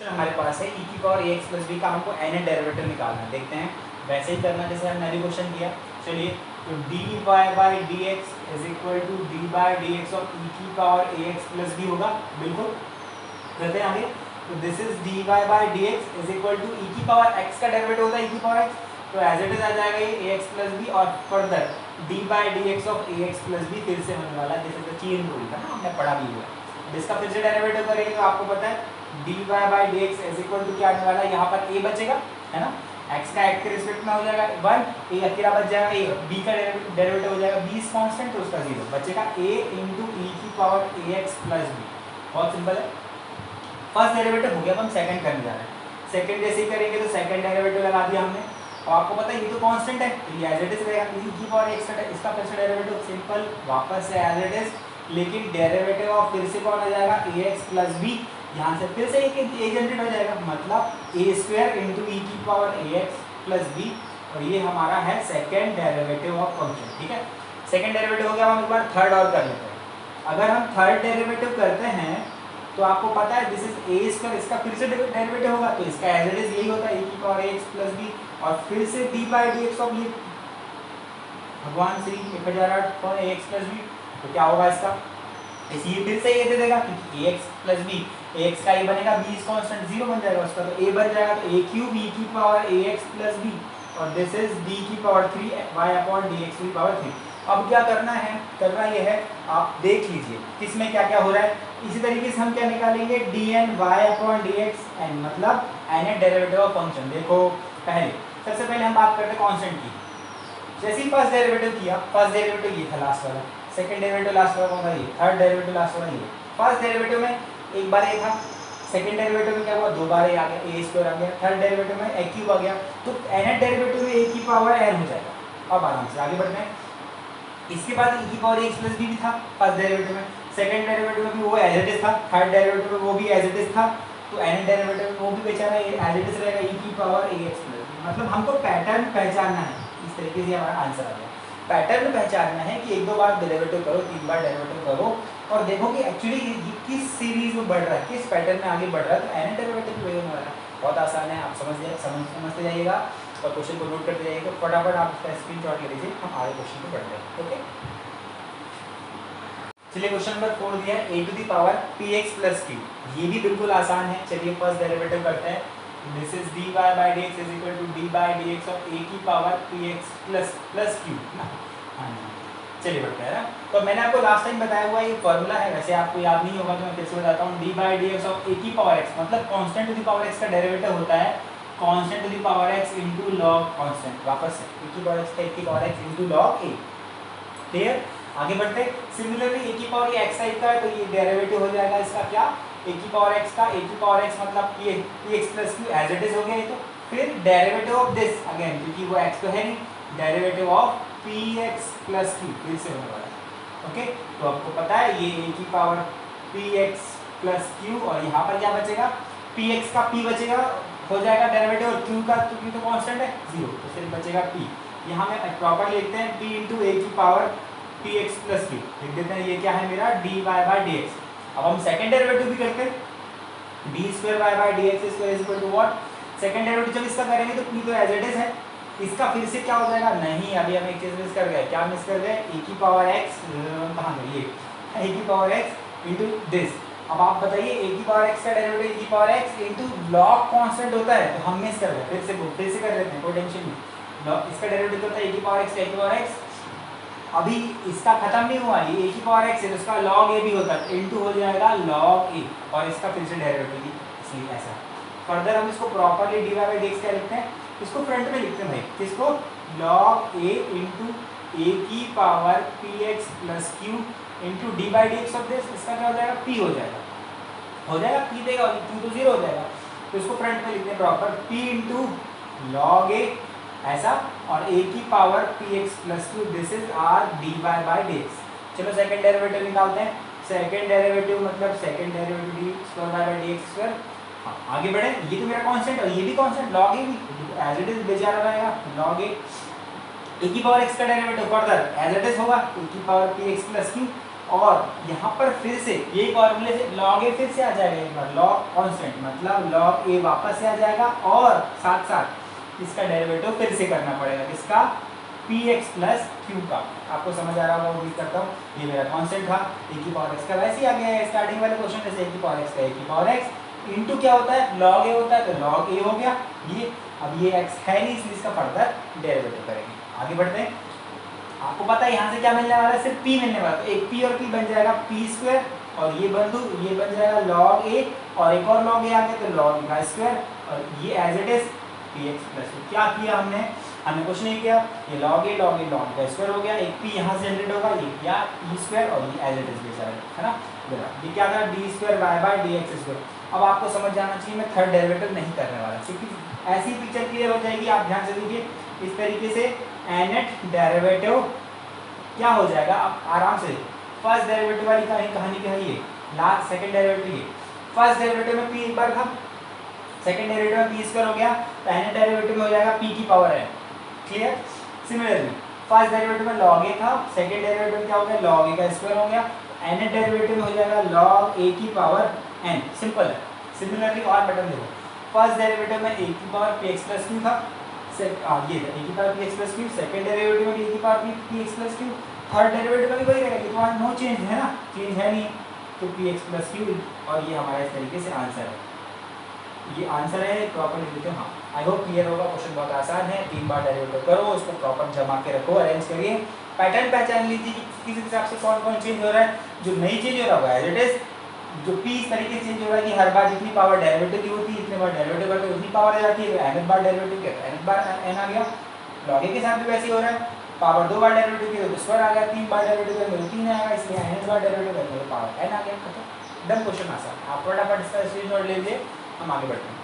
हमारे पास है e की पावर ax प्लस b का हमको nth डेरिवेटिव निकालना है, देखते हैं वैसे ही करना जैसे हमने अभी क्वेश्चन किया, चलिए, तो dy by dx is equal to d by dx of e की पावर ax प्लस b होगा, बिल्कुल करते हैं आगे, तो this is dy by dx is equal to e की पावर x का डेरिवेटिव होता है e की पावर x, तो एज इट इज आ जाएगा ये ax प्लस b और further d by dx of ax plus b फिर से होने वाला है, जैसे तो चेन रूल था ना, हमने पढ़ा भी हुआ है, इसका फिर से डेरिवेटिव करेंगे तो आपको पता है dy by dx is equal to क्या आने वाला है, यहाँ पर a बचेगा, है ना, x का x के रिस्पेक्ट में हो जाएगा 1, a अकेला बच जाएगा, a b का डेरिवेटिव हो जाएगा, b इज कांस्टेंट तो उसका 0 बचेगा, a इंटू e की पावर ax प्लस b, बहुत सिंपल है। फर्स्ट डेरिवेटिव हो गया, अब हम सेकंड करने जा रहे हैं, सेकंड जैसे ही करेंगे तो सेकंड डेरिवेटिव लगा दिया हमने, और आपको पता है ये तो कांस्टेंट है, तो ये एज इट इज रहेगा, e की पावर x का इसका फिर से डेरिवेटिव सिंपल वापस से एज इट इज लेकिन डेरिवेटिव ऑफ फिर से कौन हो जाएगा ए एक्स प्लस बी, यहाँ से फिर से एक जनरेट हो जाएगा, मतलब ए स्क्वायर इंटू ई की power a x plus b, और ये हमारा है सेकेंड डेरिवेटिव ऑफ फंक्शन। ठीक है, सेकेंड डेरिवेटिव हो गया। हम एक बार थर्ड और कर लेते हैं। अगर हम थर्ड डेरिवेटिव करते हैं तो आपको पता है दिस इज ए स्क्वायर, इसका फिर से डेरिवेटिव होगा तो इसका एज इट इज यही होता है ए की power a x plus b, और फिर से d by d x of ये भगवान Shri 1008 for a x plus b, तो क्या होगा इसका, इसलिए फिर से ये दे देगा क्योंकि ए x plus b, a x का ए बनेगा, बी इज कांस्टेंट 0 बन जाएगा उसका, तो ए बन जाएगा तो ए क्यूब ई की power a x plus b, और दिस इज डी की power 3 y upon d x की पावर 3। अब क्या करना है, करना ये है, आप देख लीजिए किसमें क्या क्या हो रहा है। इसी तरीके से हम क्या निकालेंगे, d n y upon d x n, मतलब एन डेरिवेटिव ऑफ फंक्शन। देखो पहले सबसे पहले हम बात करते हैं कांस्टेंट की। जैसे ही फर्स्ट डेरिवेटिव किया, फर्स्ट डेरिवेटिव ये था लास्ट वाला, सेकंड डेरिवेटिव लास्ट वाला कौन था ये, थर्ड डेरिवेटिव लास्ट वाला ये। फर्स्ट डेरिवेटिव में एक बार ए था, सेकंड डेरिवेटिव में क्या हुआ, दो बार ए आ गया, ए स्क्वायर आ गया, थर्ड डेरिवेटिव में ए क्यूब आ गया, तो एन डेरिवेटिव में ए की पावर एन हो जाएगा। अब आराम से आगे बढ़ते हैं। इसके बाद e की पावर एक्स प्लस बी भी था फर्स्ट डेरिवेटिव में, सेकंड डेरिवेटिव में भी वो एज इट इज था, थर्ड डेरिवेटिव में वो भी एज इट इज था, तो एन डेरिवेटिव में वो भी बेचारा एज इट इज रहेगा e की power a x plus B. मतलब हमको पैटर्न पहचानना है, इस तरीके से हमारा आंसर आ गया। पैटर्न पहचानना है कि एक दो बार डेरिवेटिव करो, तीन बार डेरिवेटिव करो, और देखो कि एक्चुअली ये किस सीरीज में बढ़ रहा है, किस पैटर्न में आगे बढ़ रहा है, तो एन डेरिवेटिव वही होने वाला है। बहुत आसान है, आप समझते जाइएगा और क्वेश्चन को नोट करते जाइएगा। फटाफट आप इसका स्क्रीनशॉट ले लीजिए, हम आगे क्वेश्चन को बढ़ते हैं। ओके, चलिए क्वेश्चन नंबर 4 दिया है a to the power p x plus q. ये भी बिल्कुल आसान है। चलिए फर्स्ट डेरिवेटिव करते हैं। This is d y by d x is equal to d by d x of a की power p x plus q ना। हाँ जी, चलिए बढ़ते हैं ना। तो मैंने आपको लास्ट टाइम बताया हुआ ये फॉर्मूला है, वैसे आपको याद नहीं होगा तो मैं फिर से बताता हूँ। D by d x of a की पावर एक्स, मतलब constant to the power x का डेरिवेटिव होता है constant to the power x into log constant. वापस से ए की पावर एक्स का ए की power x into log a. Clear, आगे बढ़ते हैं। सिमिलरली ए की पावर एक्स टाइप का है तो ये डेरिवेटिव हो जाएगा इसका क्या, ए की पावर एक्स का, ए की पावर एक्स मतलब ये p x plus q as it is हो गया ये। तो फिर डेरिवेटिव ऑफ दिस अगेन, क्योंकि वो एक्स तो है नहीं, derivative of P x plus Q फिर से होने वाला है। ओके, तो आपको पता है ये ए की power p x plus q, और यहाँ पर क्या बचेगा, पी एक्स का पी बचेगा, हो जाएगा डेरिवेटिव, और क्यू का क्यू तो कांस्टेंट है 0, तो सिर्फ बचेगा पी। यहाँ में प्रॉपर लिखते हैं पी इंटू ए की power p x plus q लिख देते हैं। ये क्या है मेरा d y by d x. अब हम सेकंड डेरिवेटिव भी करते हैं, d square y by d x square is equal to what, second derivative जब इसका करेंगे तो पी तो एज इट इज है, इसका फिर से क्या हो जाएगा, नहीं अभी हम एक चीज मिस कर गए। क्या मिस कर गए, ए की पावर एक्स, कहाँ गई ये, ए की पावर एक्स इंटू दिस। अब आप बताइए ए की पावर एक्स का डेरिवेटिव ए की power x into log constant होता है, तो हम मिस कर गए, फिर से कर लेते हैं, कोई टेंशन नहीं। इसका डेरिवेटिव होता है ए की पावर एक्स, ए की पावर एक्स, अभी इसका खत्म नहीं हुआ, ये ए की पावर एक्स है तो इसका log ए भी होता है, इनटू हो जाएगा log ए, और इसका फिर से डेरिवेटिव भी, इसलिए ऐसा। फर्दर हम इसको properly d y by d x क्या लिखते हैं, इसको फ्रंट में लिखते हैं भाई, किसको, log ए इंटू ए की power p x plus Q into D by d x of this, इसका क्या हो जाएगा, पी हो जाएगा, पी देगा, क्यू तो 0 हो जाएगा, तो इसको फ्रंट में लिखते हैं proper p into log a ऐसा, और a की power p x plus q, this is our d y by d x. चलो सेकंड डेरिवेटिव निकालते हैं। सेकंड डेरिवेटिव मतलब second derivative d square y by d x square. हाँ आगे बढ़े, ये तो मेरा कांस्टेंट और ये भी कांस्टेंट, log ए भी एज इट इज बेचारा रहेगा, log ए की पावर एक्स का derivative further as it is होगा ए की power p x plus q, और यहाँ पर फिर से ये फॉर्मूले से log ए फिर से आ जाएगा एक बार, log कांस्टेंट मतलब log ए वापस से आ जाएगा, और साथ साथ इसका डेरिवेटिव फिर से करना पड़ेगा, इसका पी एक्स प्लस क्यू का। आपको समझ आ रहा होगा, वो भी करता हूँ। ये मेरा कांस्टेंट था ए की पावर एक्स का, वैसे ही आ गया है स्टार्टिंग वाले क्वेश्चन जैसे ए की पावर एक्स का, ए की पावर एक्स इंटू क्या होता है, log ए होता है, तो log ए हो गया ये। अब ये एक्स है नहीं इसलिए इसका फर्दर डेरिवेटिव करेंगे। आगे बढ़ते हैं। आपको पता है यहाँ से क्या मिलने वाला है, सिर्फ पी मिलने वाला है, तो एक पी और पी बन जाएगा पी स्क्वायर, और ये बंधु ये बन जाएगा log ए, और एक और log ए आ गया तो log ए का स्क्वायर, और ये as it is p x plus q. क्या किया हमने कुछ नहीं किया, ये log ए का स्क्वायर हो गया, एक पी यहाँ से जनरेट होगा, ये किया पी स्क्वायर, और ये एज इट इज बेचारा है ना, ये क्या था d square y by d x square. अब आपको समझ जाना चाहिए मैं थर्ड डेरिवेटिव नहीं करने वाला, क्योंकि ऐसी पिक्चर क्लियर हो जाएगी। आप ध्यान से देखिए, इस तरीके से nth डेरिवेटिव क्या हो जाएगा, आप आराम से फर्स्ट डेरिवेटिव वाली कहानी क्या है ये, लास्ट सेकंड डेरिवेटिव ये, फर्स्ट डेरिवेटिव में p एक बार था, सेकंड डेरिवेटिव में p स्क्वायर हो गया, तो n डेरिवेटिव में हो जाएगा p की power n। Clear. Similarly first derivative में log a था, सेकंड डेरिवेटिव में क्या हो गया, log a का स्क्वायर हो गया, n डेरिवेटिव में हो जाएगा log a की पावर n। सिंपल है। सिमिलरली और बटन देखो, फर्स्ट डेरिवेटिव में a की पावर px प्लस q था, ये था a की power px plus q, second derivative में a की power px plus q, third derivative में भी वही रहेगा, ये तो नो चेंज है ना, चेंज है नहीं, तो px प्लस q, और ये हमारा इस तरीके से आंसर है। ये आंसर है, प्रॉपर लिख देते हो। हाँ, आई होप क्लियर होगा। क्वेश्चन बहुत आसान है, 3 बार डेरिवेटिव करो, उसको प्रॉपर जमा के रखो, अरेंज करिए, पैटर्न पहचान लीजिए कि किस हिसाब से कौन कौन चेंज हो रहा है। जो नहीं चेंज हो रहा है एज इट इज, जो p इस तरीके से चेंज हो रहा है कि हर बार जितनी पावर डेरिवेटिव की होती है, इतने बार डेरिवेटिव करके उतनी पावर आ जाती है, nth बार डेरिवेटिव के nth बार n आ गया। log a के साथ भी वैसे ही हो रहा है, पावर 2 बार डेरिवेटिव की तो स्क्वायर आ गया, 3 बार डेरिवेटिव करके तो 3 आएगा, इसलिए nth बार डेरिवेटिव करके तो पावर n आ गया। खत्म, डन। क्वेश्चन आसान। आप फटाफट इसका स्क्रीनशॉट ले लीजिए, हम आगे बढ़ते हैं।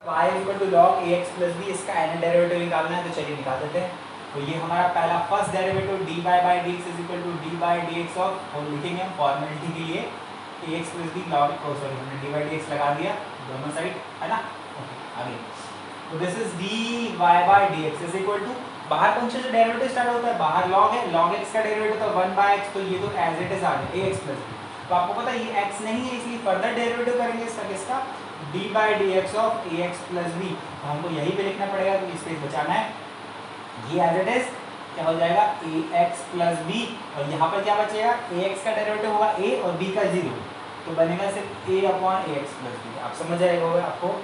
y equal to log ax plus b, इसका n डेरिवेटिव निकालना है, तो चलिए निकाल देते हैं। तो ये हमारा पहला first derivative dy by dx is equal to d by dx of, और लिखेंगे हम फॉर्मेलिटी के लिए ax plus b log, sorry हमने d बाई dx लगा दिया दोनों साइड, है ना। ओके, आगे। तो this is dy by dx is equal to, बाहर फंक्शन से डेरिवेटिव स्टार्ट होता है, बाहर log है, log x का डेरिवेटिव तो 1 बाई x, तो ये तो एज इट इज आ गया ax प्लस b। तो आपको पता है ये x नहीं है, इसलिए फर्दर डेरिवेटिव करेंगे इसका, किसका, d by dx of ax plus b। हमको यही पे लिखना पड़ेगा, तो स्पेस बचाना है, ये एज इट इज क्या हो जाएगा ax प्लस b, और यहाँ पर क्या बचेगा, ax का डेरिवेटिव होगा a और b का 0, तो बनेगा सिर्फ a upon ax plus b। आप समझ आएगा होगा आपको।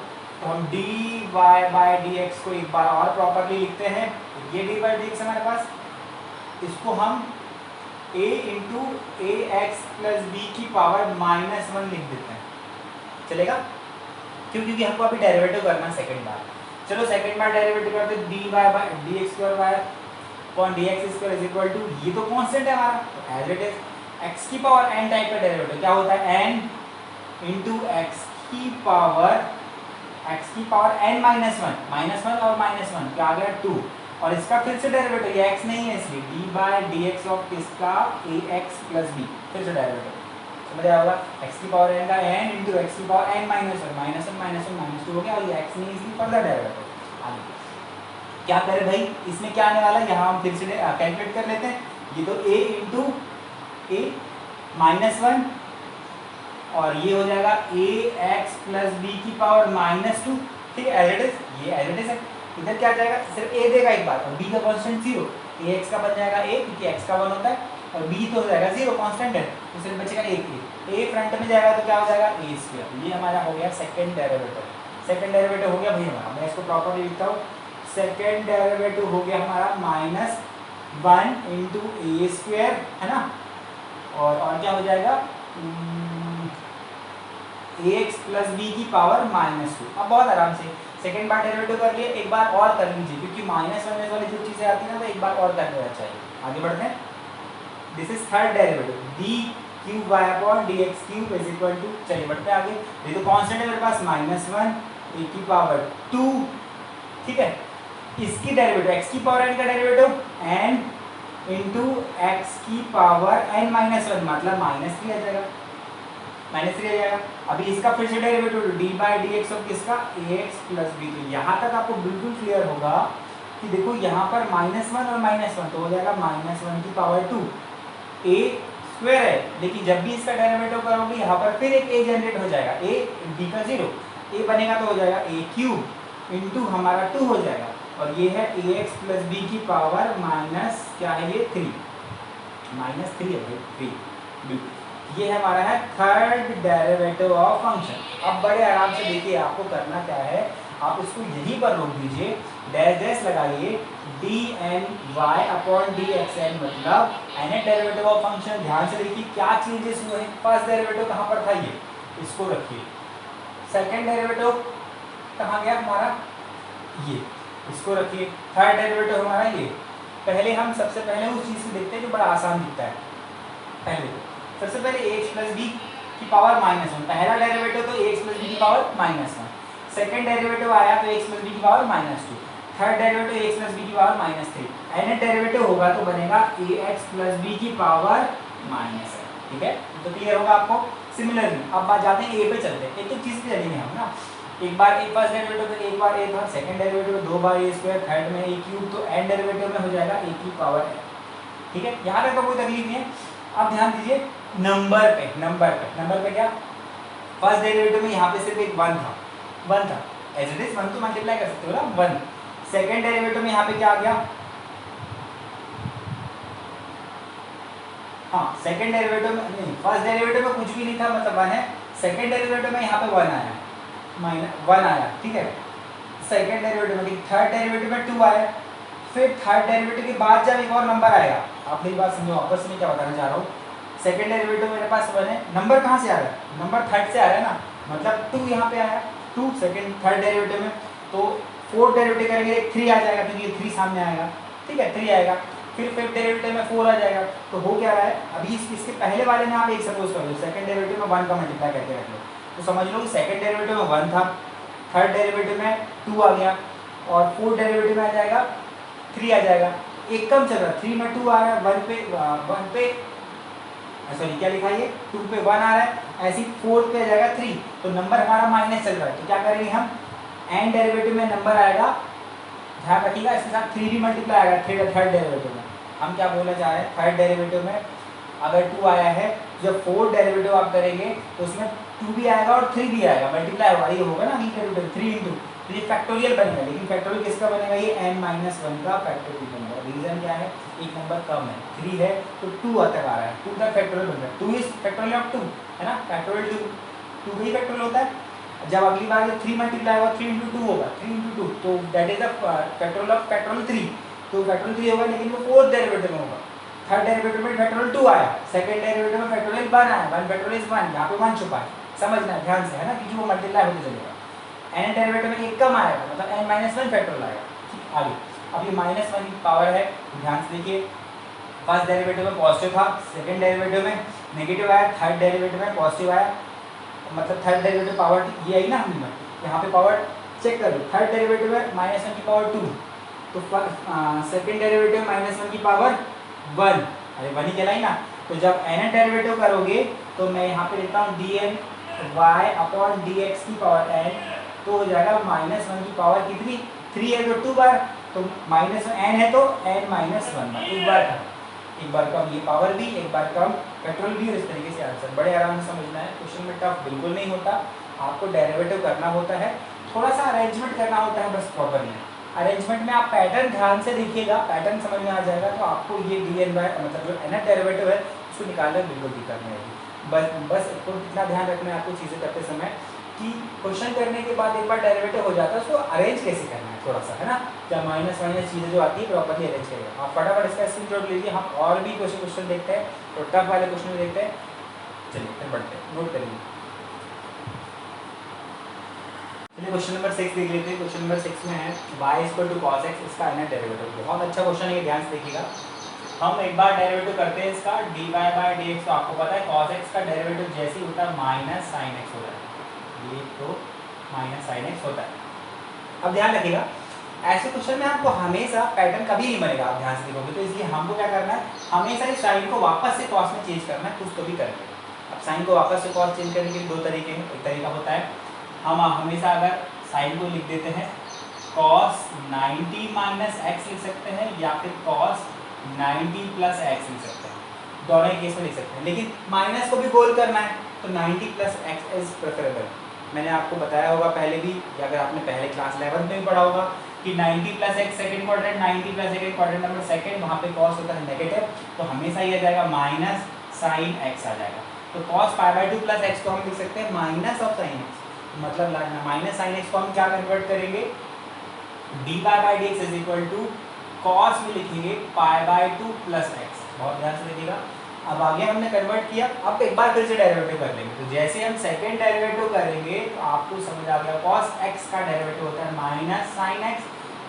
तो हम dy बाई dx को एक बार और प्रॉपरली लिखते हैं। ये dy बाई dx हमारे पास, इसको हम a into ax plus b की पावर -1 लिख देते हैं, चलेगा। क्यों, क्योंकि हमको अभी डेरिवेटिव करना है सेकंड बार। चलो सेकंड बार डेरिवेटिव करते हैं, dy by dx square by upon dx square is equal to, ये तो कांस्टेंट है हमारा, तो एज इट इज x की पावर n टाइप का डेरिवेटिव क्या होता है, n इंटू x की पावर n माइनस वन और -1 क्या आ गया 2, और इसका फिर से डेरिवेटिव, ये x नहीं है इसलिए d बाई dx ऑफ किसका ax प्लस b, फिर से डेरिवेटिव समझ आया होगा। x की पावर n का n इंटू x की पावर n माइनस वन -2 हो गया, और ये x नहीं इसलिए फर्दर डेरिवेटिव। आगे क्या करें भाई, इसमें क्या आने वाला है, यहाँ हम फिर से कैलकुलेट कर लेते हैं। ये तो a इंटू a -1, और ये हो जाएगा ax प्लस b की पावर -2, ठीक है, एज इट इज, ये एज इट इज है। इधर क्या जाएगा, सिर्फ a देगा एक बार, और b का कांस्टेंट 0, ax का बन जाएगा a, क्योंकि x का 1 होता है, और b तो हो जाएगा 0, कांस्टेंट है, तो सिर्फ बचेगा a फ्रंट में जाएगा तो क्या हो जाएगा a स्क्वायर। ये हमारा हो गया सेकंड डेरिवेटिव। सेकंड डेरिवेटिव हो गया भाई हमारा, मैं इसको प्रॉपर्ली लिखता हूँ, सेकंड डेरिवेटिव हो गया हमारा -1 इंटू ए स्क्वायर, है ना, और क्या हो जाएगा ax प्लस b की पावर -2। अब बहुत आराम से सेकंड बार डेरिवेटिव कर लिए, एक बार और कर लीजिए, क्योंकि -1 वाली जो चीज़ें आती है ना, तो एक बार और कर लेना चाहिए। आगे बढ़ते हैं, this is third derivative, d cube y upon d x cube is equal to, चलिए बढ़ते हैं आगे। ये तो कांस्टेंट है मेरे पास -1 a की पावर 2, ठीक है। इसकी डेरिवेटिव x की पावर n का डेरिवेटिव n इंटू एक्स की पावर n -1, मतलब -3 आ जाएगा, -3 आ जाएगा। अभी इसका फिर से derivative d by d x of किसका ax प्लस b। तो यहाँ तक आपको बिल्कुल क्लियर होगा कि देखो यहाँ पर -1 और -1 तो हो जाएगा -1 की पावर 2, a स्क्वायर है, लेकिन जब भी इसका डेरिवेटिव करोगे यहाँ पर फिर एक a जनरेट हो जाएगा, a b का 0, a बनेगा तो हो जाएगा a क्यूब इंटू हमारा 2 हो जाएगा, और ये है ax प्लस b की पावर माइनस क्या है ये 3, -3 है भाई 3, बिल्कुल। ये हमारा है थर्ड डेरिवेटिव ऑफ फंक्शन। अब बड़े आराम से देखिए आपको करना क्या है, आप इसको यहीं पर रोक दीजिए, डैश डैश लगाइए, d n y upon d x n, मतलब nth डेरिवेटिव ऑफ फंक्शन। ध्यान से देखिए क्या चेंजेस हुए हैं। फर्स्ट डेरिवेटिव कहाँ पर था, ये इसको रखिए। सेकंड डेरिवेटिव कहाँ गया हमारा, ये इसको रखिए। थर्ड डेरिवेटिव हमारा ये। पहले हम सबसे पहले उस चीज़ को देखते हैं जो बड़ा आसान दिखता है। पहले सबसे पहले ax प्लस b की पावर -1, पहला डेरिवेटिव तो ax प्लस b की पावर -1, सेकंड डेरिवेटिव आया तो ax प्लस b की power -2, third derivative x plus b की पावर -3, nth डेरिवेटिव होगा तो बनेगा ax प्लस बी की पावर -है। ठीक है, तो क्लियर होगा आपको। सिमिलरली अब बात जाते हैं ए पे चलते हैं, एक तो चीज पे चलेंगे हम ना, एक बार ए फर्स्ट डेरिवेटिव में एक बार ए था, सेकंड डेरिवेटिव में 2 बार ए स्क्वायर, थर्ड में ए क्यूब, तो एन डेरिवेटिव में हो जाएगा ए की पावर n। ठीक है, यहाँ तक तो कोई तकलीफ नहीं है। अब ध्यान दीजिए नंबर पे क्या, फर्स्ट डेरिवेटिव में यहाँ पे सिर्फ एक 1 था एज इट इज 1 तो मल्टीप्लाई कर सकते हो ना 1। सेकंड डेरिवेटिव में यहाँ पे क्या आ गया, हाँ सेकंड डेरिवेटिव में नहीं, फर्स्ट डेरिवेटिव में कुछ भी नहीं था मतलब 1 है, सेकंड डेरिवेटिव में यहाँ पे 1 आया, -1 आया। ठीक है, सेकंड डेरिवेटिव में, थर्ड डेरिवेटिव में 2 आया, फिर थर्ड डेरिवेटिव के बाद जब एक और नंबर आएगा, आप मेरी बात समझो वापस में क्या बताना चाह रहा हूँ। सेकंड डेरिवेटिव मेरे पास 1 है, नंबर कहाँ से आ रहा है, नंबर थर्ड से आ रहा है ना, मतलब 2 यहाँ पे आया, 2 सेकंड थर्ड डेरिवेटिव में, तो फोर्थ डेरिवेटिव करेंगे 3 आ जाएगा क्योंकि ये 3 सामने आएगा। ठीक है, 3 आएगा, फिर फिफ्थ डेरिवेटिव में 4 आ जाएगा। तो हो क्या रहा है, अभी इसके पहले वाले में आप एक सपोज कर लो, सेकंड डेरिवेटिव में 1 का मल्टीप्लाई करके रख लो, तो समझ लो सेकंड डेरिवेटिव में 1 था, थर्ड डेरिवेटिव में 2 आ गया, और फोर्थ डेरिवेटिव में आ जाएगा 3 आ जाएगा। एक कम चल रहा है, 3 में 2 आ रहा है, 1 पे सॉरी क्या लिखा है, 2 पे 1 आ रहा है, ऐसी 4 पे आ जाएगा 3, तो नंबर हमारा माइनस चल रहा है। तो क्या करेंगे हम, एन डेरिवेटिव में नंबर आएगा, ध्यान रखिएगा इसके साथ 3 भी मल्टीप्लाई आएगा थर्ड डेरिवेटिव में। हम क्या बोलना चाह रहे हैं, थर्ड डेरिवेटिव में अगर 2 आया है, जब फोर्थ डेरिवेटिव आप करेंगे तो उसमें 2 भी आएगा और 3 भी आएगा, मल्टीप्लाई होगा, ये होगा ना डेरिवेटिव 3 इंटू, तो ये फैक्टोरियल बनेगा। लेकिन फैक्टोरियल किसका बनेगा, ये n-1 का फैक्टोरियल बनेगा। रीजन क्या है, एक नंबर कम है, 3 है तो 2 तक आ रहा है, 2 तक फैक्टोरियल बन रहा है, 2 इज फैक्टोरियल ऑफ 2 है ना, फैक्टोरियल 2 भी फैक्टोरियल होता है। जब अगली बार 3 मल्टीप्लाई होगा 3 इंटू 2 होगा, 3 इंटू 2, तो that is the factorial of factorial 3, तो फैक्टोरियल 3 होगा, लेकिन वो फोर्थ डेरिवेटिव में होगा। थर्ड डेरिवेटिव में फैक्टोरियल 2 आया, सेकंड डेरिवेटिव में फैक्टोरियल 1 आया, 1 फैक्टोरियल 1, यहाँ पे 1 छुपा है, समझना है ध्यान से है ना, क्योंकि वो मल्टीप्लाई होते चलेगा। एन डेरिवेटिव में एक कम आएगा, मतलब n-1 फैक्टोरियल आएगा। ठीक, आगे अब ये -1 की पावर है, ध्यान से देखिए, फर्स्ट डेरिवेटिव में पॉजिटिव था, सेकंड डेरिवेटिव में नेगेटिव आया, थर्ड डेरिवेटिव में पॉजिटिव आया, मतलब थर्ड डेरिवेटिव पावर ये आई ना, हमने यहाँ पे पावर चेक कर लो, थर्ड डेरिवेटिव में -1 की पावर 2, तो सेकंड डेरिवेटिव -1 की पावर 1, अरे 1 ही कहलाई ना। तो जब nth डेरिवेटिव करोगे तो मैं यहाँ पे लिखता हूँ dny अपॉन dx की पावर n, तो हो जाएगा -1 की पावर कितनी, 3 है तो 2 बार, तो n है तो n-1 बार, एक बार कम ये पावर भी, एक बार कम पेट्रोल भी, और इस तरीके से आंसर बड़े आराम से समझना है। क्वेश्चन में टफ बिल्कुल नहीं होता, आपको डेरिवेटिव करना होता है, थोड़ा सा अरेंजमेंट करना होता है बस प्रॉपरली। अरेंजमेंट में आप पैटर्न ध्यान से देखिएगा, पैटर्न समझ में आ जाएगा, तो आपको ये dy मतलब जो nth डेरिवेटिव है उसको निकालना बिल्कुल दिक्कत नहीं आएगी। बस इसको कितना ध्यान रखना है आपको चीज़ें करते समय कि क्वेश्चन करने के बाद एक बार डेरिवेटिव हो जाता है उसको अरेंज कैसे करना है थोड़ा सा, है ना, क्या माइनस चीज़ें जो आती है प्रॉपरली अरेंज करेगा। आप फटाफट इसका स्क्रीनशॉट लीजिए, हम और भी क्वेश्चन देखते हैं, तो टफ वाले क्वेश्चन भी देखते हैं। चलिए फिर बढ़ते हैं, नोट करिए। चलिए क्वेश्चन नंबर 6 देख लेते हैं। क्वेश्चन नंबर 6 में है y = cos x, इसका nth डेरिवेटिव। बहुत अच्छा क्वेश्चन है, ध्यान से देखिएगा। हम एक बार डेरिवेटिव करते हैं इसका dy/dx, तो आपको पता है cos x का डेरिवेटिव जैसे ही होता है -sin x होता है, ये तो -sin x होता है। अब ध्यान रखिएगा, ऐसे क्वेश्चन में आपको हमेशा पैटर्न कभी नहीं बनेगा, आप ध्यान से देखोगे, तो इसलिए हमको क्या करना है, हमेशा इस साइन को वापस से cos में चेंज करना है, कुछ तो भी करेंगे। अब साइन को वापस से cos चेंज करने के 2 तरीके हैं। एक तरीका होता है, हम हमेशा अगर साइन को लिख देते हैं cos 90 - x लिख सकते हैं, या फिर cos 90 + x लिख सकते हैं, दोनों ही केस में लिख सकते हैं, लेकिन माइनस को भी गोल करना है तो 90 + x इज प्रेफरेबल। मैंने आपको बताया होगा पहले भी, या अगर आपने पहले क्लास 11 में भी पढ़ा होगा कि 90 + x second quadrant, 90 + second quadrant number second, वहाँ पे cos होता है नेगेटिव, तो हमेशा ये आ जाएगा -sin x आ जाएगा। तो cos π/2 + x को हम लिख सकते हैं -sin x, मतलब -sin x को हम क्या कन्वर्ट करेंगे, dy/dx = cos में लिखेंगे π/2 + x। बहुत ध्यान से देखिएगा, अब आगे हमने कन्वर्ट किया, अब एक बार फिर से डेरिवेटिव कर लेंगे। तो जैसे हम सेकंड डेरिवेटिव करेंगे तो आपको समझ आ गया, cos x का डेरिवेटिव होता है -sin x,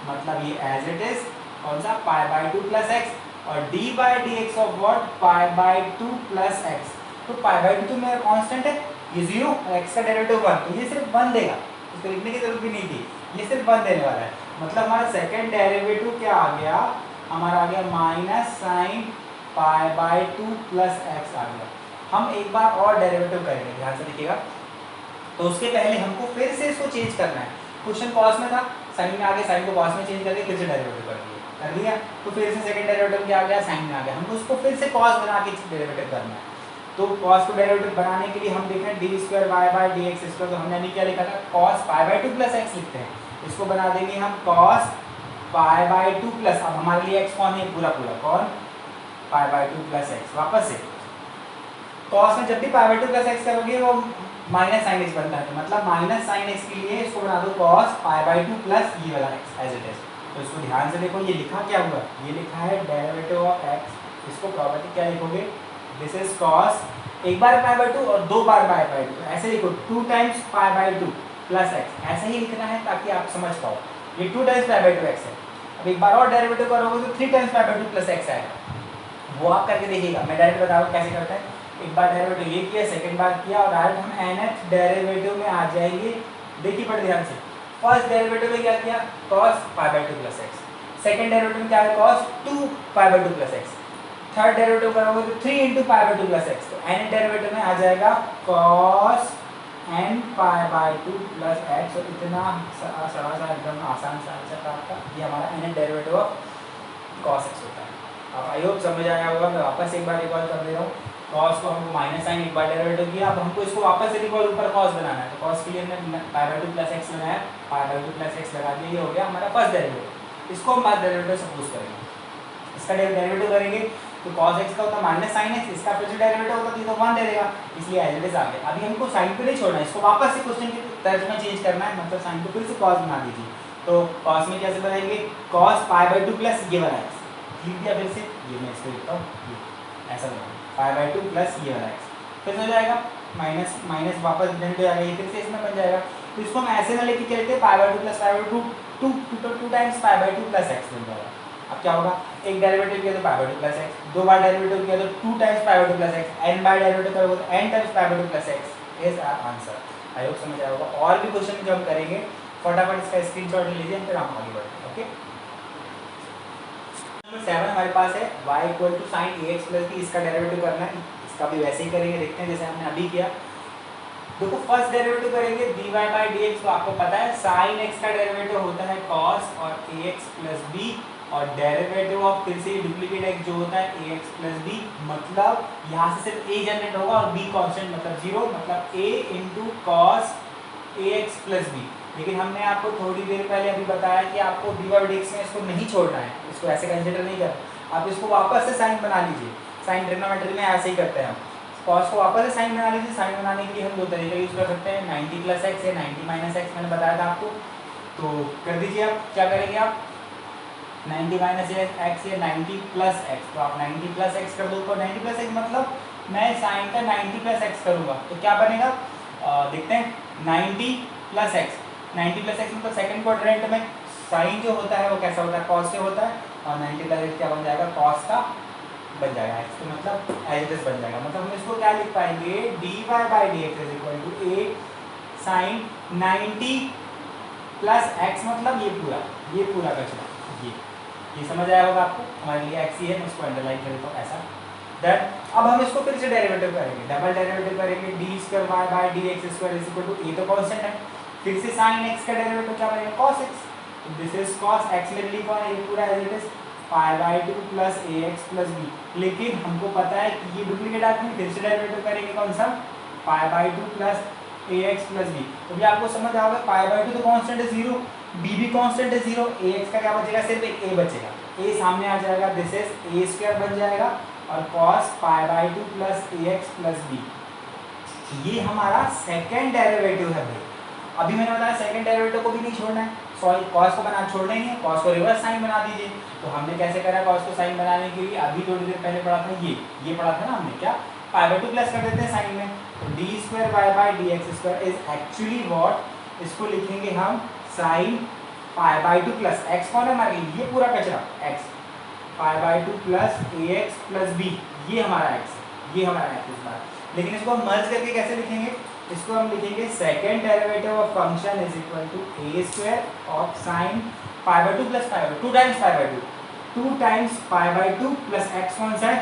मतलब ये एज इट इज कौन सा π/2 + x, और dy/dx ऑफ व्हाट π/2 + x, तो π/2 तो मेरा कांस्टेंट है, ये 0 और x का डेरिवेटिव 1, तो ये सिर्फ 1 देगा, इसको लिखने की जरूरत भी नहीं थी, ये सिर्फ 1 देने वाला है। मतलब हमारा सेकेंड डेरिवेटिव क्या आ गया, हमारा आ गया minus sine pi by 2 plus x आ गया। हम एक बार और डेरिवेटिव करेंगे, ध्यान से देखिएगा। तो उसके पहले हमको फिर से इसको चेंज करना है। क्वेश्चन कॉस में था, साइन में आ गया, साइन को कॉस में चेंज करके फिर से डेरिवेटिव कर दिया। तो फिर से सेकंड डेरिवेटिव क्या आ गया, साइन में आ गया। हमको उसको फिर से कॉस बना के डेरिवेटिव करना है। तो कॉस को डेरिवेटिव बनाने के लिए हम देख रहे हैं d square y by d x square, तो हमने अभी क्या लिखा था, cos pi by 2 plus x लिखते हैं। इसको बना देंगे हम कॉस पाई बाई 2 प्लस, अब हमारे लिए एक्स कौन है, पूरा पूरा कौन, पाई बाई 2 प्लस एक्स। वापस से कॉस में जब भी पाई बाई 2 प्लस एक्स करोगे वो माइनस साइन एक्स बनता है, तो मतलब माइनस साइन एक्स के लिए इसको बना दो कॉस पाई बाई 2 प्लस ये वाला एक्स एज इट इज। तो इसको ध्यान से देखो, ये लिखा क्या हुआ, ये लिखा है डेरिवेटिव ऑफ एक्स। इसको प्रॉपर्टी क्या लिखोगे, दिस इज कॉस एक बार पाई बाई 2 और 2 बार पाई बाई 2, तो ऐसे लिखो 2 times pi by 2 plus x, ऐसे ही लिखना है ताकि आप समझ पाओ। ये 2 टाइम्स पाई बाई 2 एक्स है। अब एक बार और डेरिवेटिव करोगे तो 3 times pi by 2 plus x आएगा, वो आप करके देखिएगा। मैं डायरेक्ट बता रहा हूँ कैसे करते हैं। एक बार डेरिवेटिव ये किया, सेकंड बार किया, और डायरेक्ट हम nth डेरिवेटिव में आ जाएंगे। देखिए बड़े ध्यान से, फर्स्ट डेरिवेटिव में क्या किया, cos pi by 2 plus x. Second derivative में क्या है, cos 2 pi by 2 plus x. Third derivative करोगे तो 3 into pi by 2 plus x. तो nth डेरिवेटिव में आ जाएगा cos n pi by 2 plus x. और इतना सरल सा एकदम आसान सा आंसर था आपका। ये हमारा nth derivative of cos x होता है। अब आई होप समझ आया होगा। मैं वापस एक बार रिकॉल कर दे रहा हूँ। कॉस को हमको माइनस साइन एक बार डेरिवेटिव किया, अब हमको इसको वापस से रिकॉल ऊपर कॉस बनाना है। तो कॉस के लिए हमने पाई बाई 2 प्लस एक्स लगाया, पाई बाई 2 प्लस एक्स लगा दिया, ये हो गया हमारा फर्स्ट डेरिवेटिव। इसको हम बाद डेरिवेटिव सपोज करेंगे, इसका डेरिवेटिव करेंगे तो कॉस एक्स का होता है माइनस साइन एक्स, इसका फिर से डेरिवेटिव होता है तो 1 दे देगा, इसलिए एज इट इज आ गया। अभी हमको साइन को नहीं छोड़ना है, इसको वापस से क्वेश्चन के तर्ज में चेंज करना है, मतलब साइन को फिर से कॉस बना दीजिए। तो कॉस में कैसे बनाएंगे, कॉस पाई बाई 2 प्लस ये वाला एक्स लिख दिया, फिर से ये मैं इसको लिखता हूँ, ये ऐसा बनाएंगे पाई बाई 2 प्लस ये वाला एक्स, फिर हो जाएगा माइनस माइनस वापस डिफरेंट हो जाएगा, ये फिर से इसमें बन जाएगा। तो इसको हम ऐसे ना लेके चलते pi by 2 plus pi by 2 times pi by 2 plus x बन जाएगा। अब क्या होगा, एक डेरिवेटिव किया तो पाई बाई 2 प्लस एक्स, 2 बार डेरिवेटिव किया तो 2 times pi by 2 plus x, n बार डेरिवेटिव करोगे तो n times pi by 2 plus x is our answer. I hope समझ आया होगा। और भी क्वेश्चन जो हम करेंगे फटाफट इसका स्क्रीनशॉट ले लीजिए, फिर हम आगे बढ़ते हैं। ओके, नंबर 7 हमारे पास है y equal to sine ax plus b, इसका डेरिवेटिव करना है। इसका भी वैसे ही करेंगे, देखते हैं जैसे हमने अभी किया। देखो फर्स्ट डेरिवेटिव करेंगे dy बाई dx, तो आपको पता है साइन x का डेरिवेटिव होता है cos और ax प्लस b, और डेरिवेटिव ऑफ फिर से डुप्लीकेट x जो होता है ax प्लस b, मतलब यहाँ से सिर्फ a जनरेट होगा और b कांस्टेंट मतलब 0, मतलब a into cos ax plus b। लेकिन हमने आपको थोड़ी देर पहले अभी बताया कि आपको dy बाई dx में इसको नहीं छोड़ना है, इसको ऐसे कंसिडर नहीं करना। आप इसको वापस से साइन बना लीजिए, साइन ट्रिग्नोमेट्री में ऐसे ही करते हैं हम। कॉस को वापस से साइन बना लीजिए। साइन बनाने के लिए हम दो तरीके यूज़ कर सकते हैं, 90 प्लस एक्स या 90 माइनस एक्स, मैंने बताया था आपको। तो कर दीजिए, आप क्या करेंगे, आप 90 माइनस एक्स या 90 प्लस एक्स, तो आप 90 प्लस एक्स कर दो ऊपर। 90 प्लस एक्स मतलब मैं साइन का 90 प्लस एक्स करूँगा तो क्या बनेगा, देखते हैं। 90 प्लस एक्स, 90 प्लस एक्स मतलब सेकंड क्वाड्रेंट में साइन जो होता है वो कैसा होता है, कॉस से होता है, और 90 प्लस एक्स क्या बन जाएगा, कॉस का बन जाएगा। एक्स तो मतलब एज इट इज बन जाएगा। मतलब हम इसको क्या लिख पाएंगे, dy by dx is equal to a sine 90 plus x, मतलब ये पूरा का चला, ये समझ आया होगा आपको। हमारे लिए एक्स ही है, मैं इसको अंडरलाइन कर देता हूँ ऐसा। दैट अब हम इसको फिर से डेरिवेटिव करेंगे, डबल डेरिवेटिव करेंगे, d square y by d x square is equal to a तो कांस्टेंट है, फिर से साइन एक्स का डेरिवेटिव क्या बनेगा, cos x. This is cos x में लिखा है, ये पूरा as it is pi by 2 plus a x plus b. लेकिन हमको पता है कि ये डुप्लीकेट आदमी, फिर से डेरिवेटिव करेंगे कौन सा, pi by 2 plus a x plus b. तो भी आपको समझ आओगे, पाई बाई 2 तो कांस्टेंट है 0, बी भी कांस्टेंट है 0, ए एक्स का क्या बचेगा, सिर्फ एक ए बचेगा, ए सामने आ जाएगा, दिस इज ए स्क्वायर बन जाएगा, और cos pi by 2 plus a x plus b. ये हमारा सेकेंड डेरिवेटिव है भाई। अभी मैंने बताया सेकेंड डेरिवेटिव को भी नहीं छोड़ना है, सॉरी कॉस को छोड़ना ही है, कॉस को रिवर्स साइन बना दीजिए। तो हमने कैसे करा कॉस को साइन बनाने के लिए, अभी थोड़ी देर पहले पढ़ा था, ये पढ़ा था ना हमने, क्या पाई बाई 2 प्लस कर देते हैं साइन में, तो d square y by d x square is actually what, इसको लिखेंगे हम sine pi by 2 plus x कौन है हमारे लिए, ये पूरा कचरा x, pi by 2 plus a x plus b, ये हमारा एक्स, ये हमारा एक्स इस बार। लेकिन इसको हम मर्ज करके कैसे लिखेंगे, इसको हम लिखेंगे second derivative of function is equal to a square of sine pi by two plus pi by 2 times pi by 2 times pi by 2 plus x कौन सा है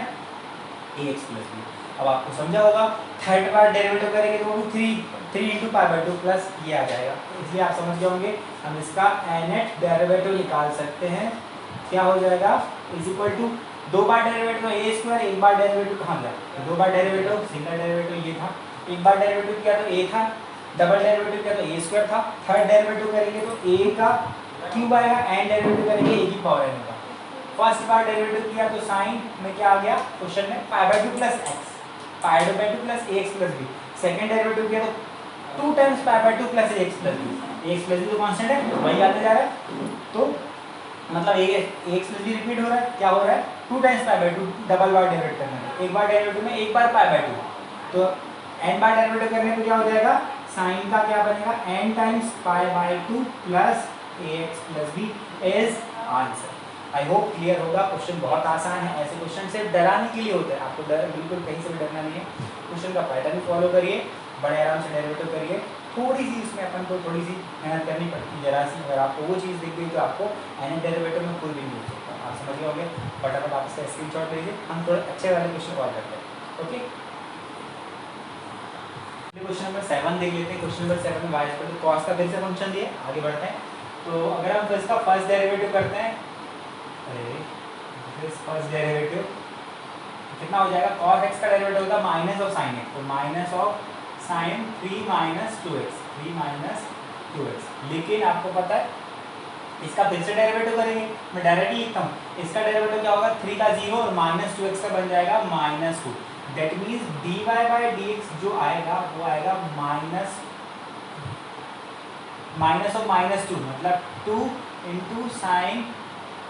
ए एक्स प्लस बी। अब आपको समझा होगा थर्ड बार डेरिवेटिव करेंगे तो वो 3 इंटू पाई बाई 2 प्लस ये आ जाएगा, इसलिए आप समझ गए होंगे हम इसका nth डेरिवेटिव निकाल सकते हैं। क्या हो जाएगा इज इक्वल टू 2 बार डेरिवेटिव ए स्क्वायर, 1 बार डेरिवेटिव कहाँ गया, 2 बार डेरिवेटिव सिंगल डेरिवेटिव ये था, 1 बार डेरिवेटिव किया तो ए था, डबल डेरिवेटिव किया तो ए स्क्वायर था, थर्ड डेरिवेटिव करेंगे तो ए का क्यूब आएगा, एंड डेरिवेटिव करेंगे ए की पावर एन का। फर्स्ट बार डेरिवेटिव किया तो साइन में क्या आ गया क्वेश्चन में pi by 2 plus x, pi by 2 plus a x plus b. Second derivative किया तो 2 times pi by 2 plus a x plus b, a x plus b तो कांस्टेंट है वही आते जा रहा है, तो मतलब a x plus b repeat हो रहा है, क्या हो रहा है 2 times pi by 2 double bar derivative करना है, एक बार डेरिवेटिव में एक बार पाई बाई 2, तो n बार डेरिवेटिव करने पे क्या हो जाएगा साइन का क्या बनेगा n times pi by 2 plus a x plus b is answer. I hope clear होगा। क्वेश्चन बहुत आसान है, ऐसे क्वेश्चन से डराने के लिए होते हैं, आपको डर बिल्कुल कहीं से भी डरना नहीं है। क्वेश्चन का पैटर्न फॉलो करिए, बड़े आराम से डेरिवेटिव करिए, थोड़ी सी इसमें अपन को थोड़ी सी मेहनत करनी पड़ती है जरा सी, अगर आपको वो चीज़ दिख गई तो आपको एन डेरिवेटिव में कोई भी नहीं हो सकता, आप समझ गए होंगे। फटाफट आप इसका स्क्रीनशॉट लीजिए, हम थोड़े अच्छे वाले क्वेश्चन और करते हैं। ओके, क्वेश्चन नंबर 7 देख लेते हैं। क्वेश्चन नंबर 7 में y इक्वल टू cos का फिर से फंक्शन दिया, आगे बढ़ते हैं। तो अगर हम इसका फर्स्ट डेरिवेटिव करते हैं, फर्स्ट डेरिवेटिव कितना हो जाएगा, cos x का डेरिवेटिव होगा माइनस ऑफ साइन x, तो minus of sine 3 minus 2x, लेकिन आपको पता है इसका फिर से डेरिवेटिव करेंगे, मैं डायरेक्टली लिखता हूँ, इसका डेरिवेटिव क्या होगा 3 का 0 और माइनस 2x का बन जाएगा minus 2, that means dy by dx जो आएगा वो आएगा माइनस ऑफ माइनस 2, मतलब 2 इंटू साइन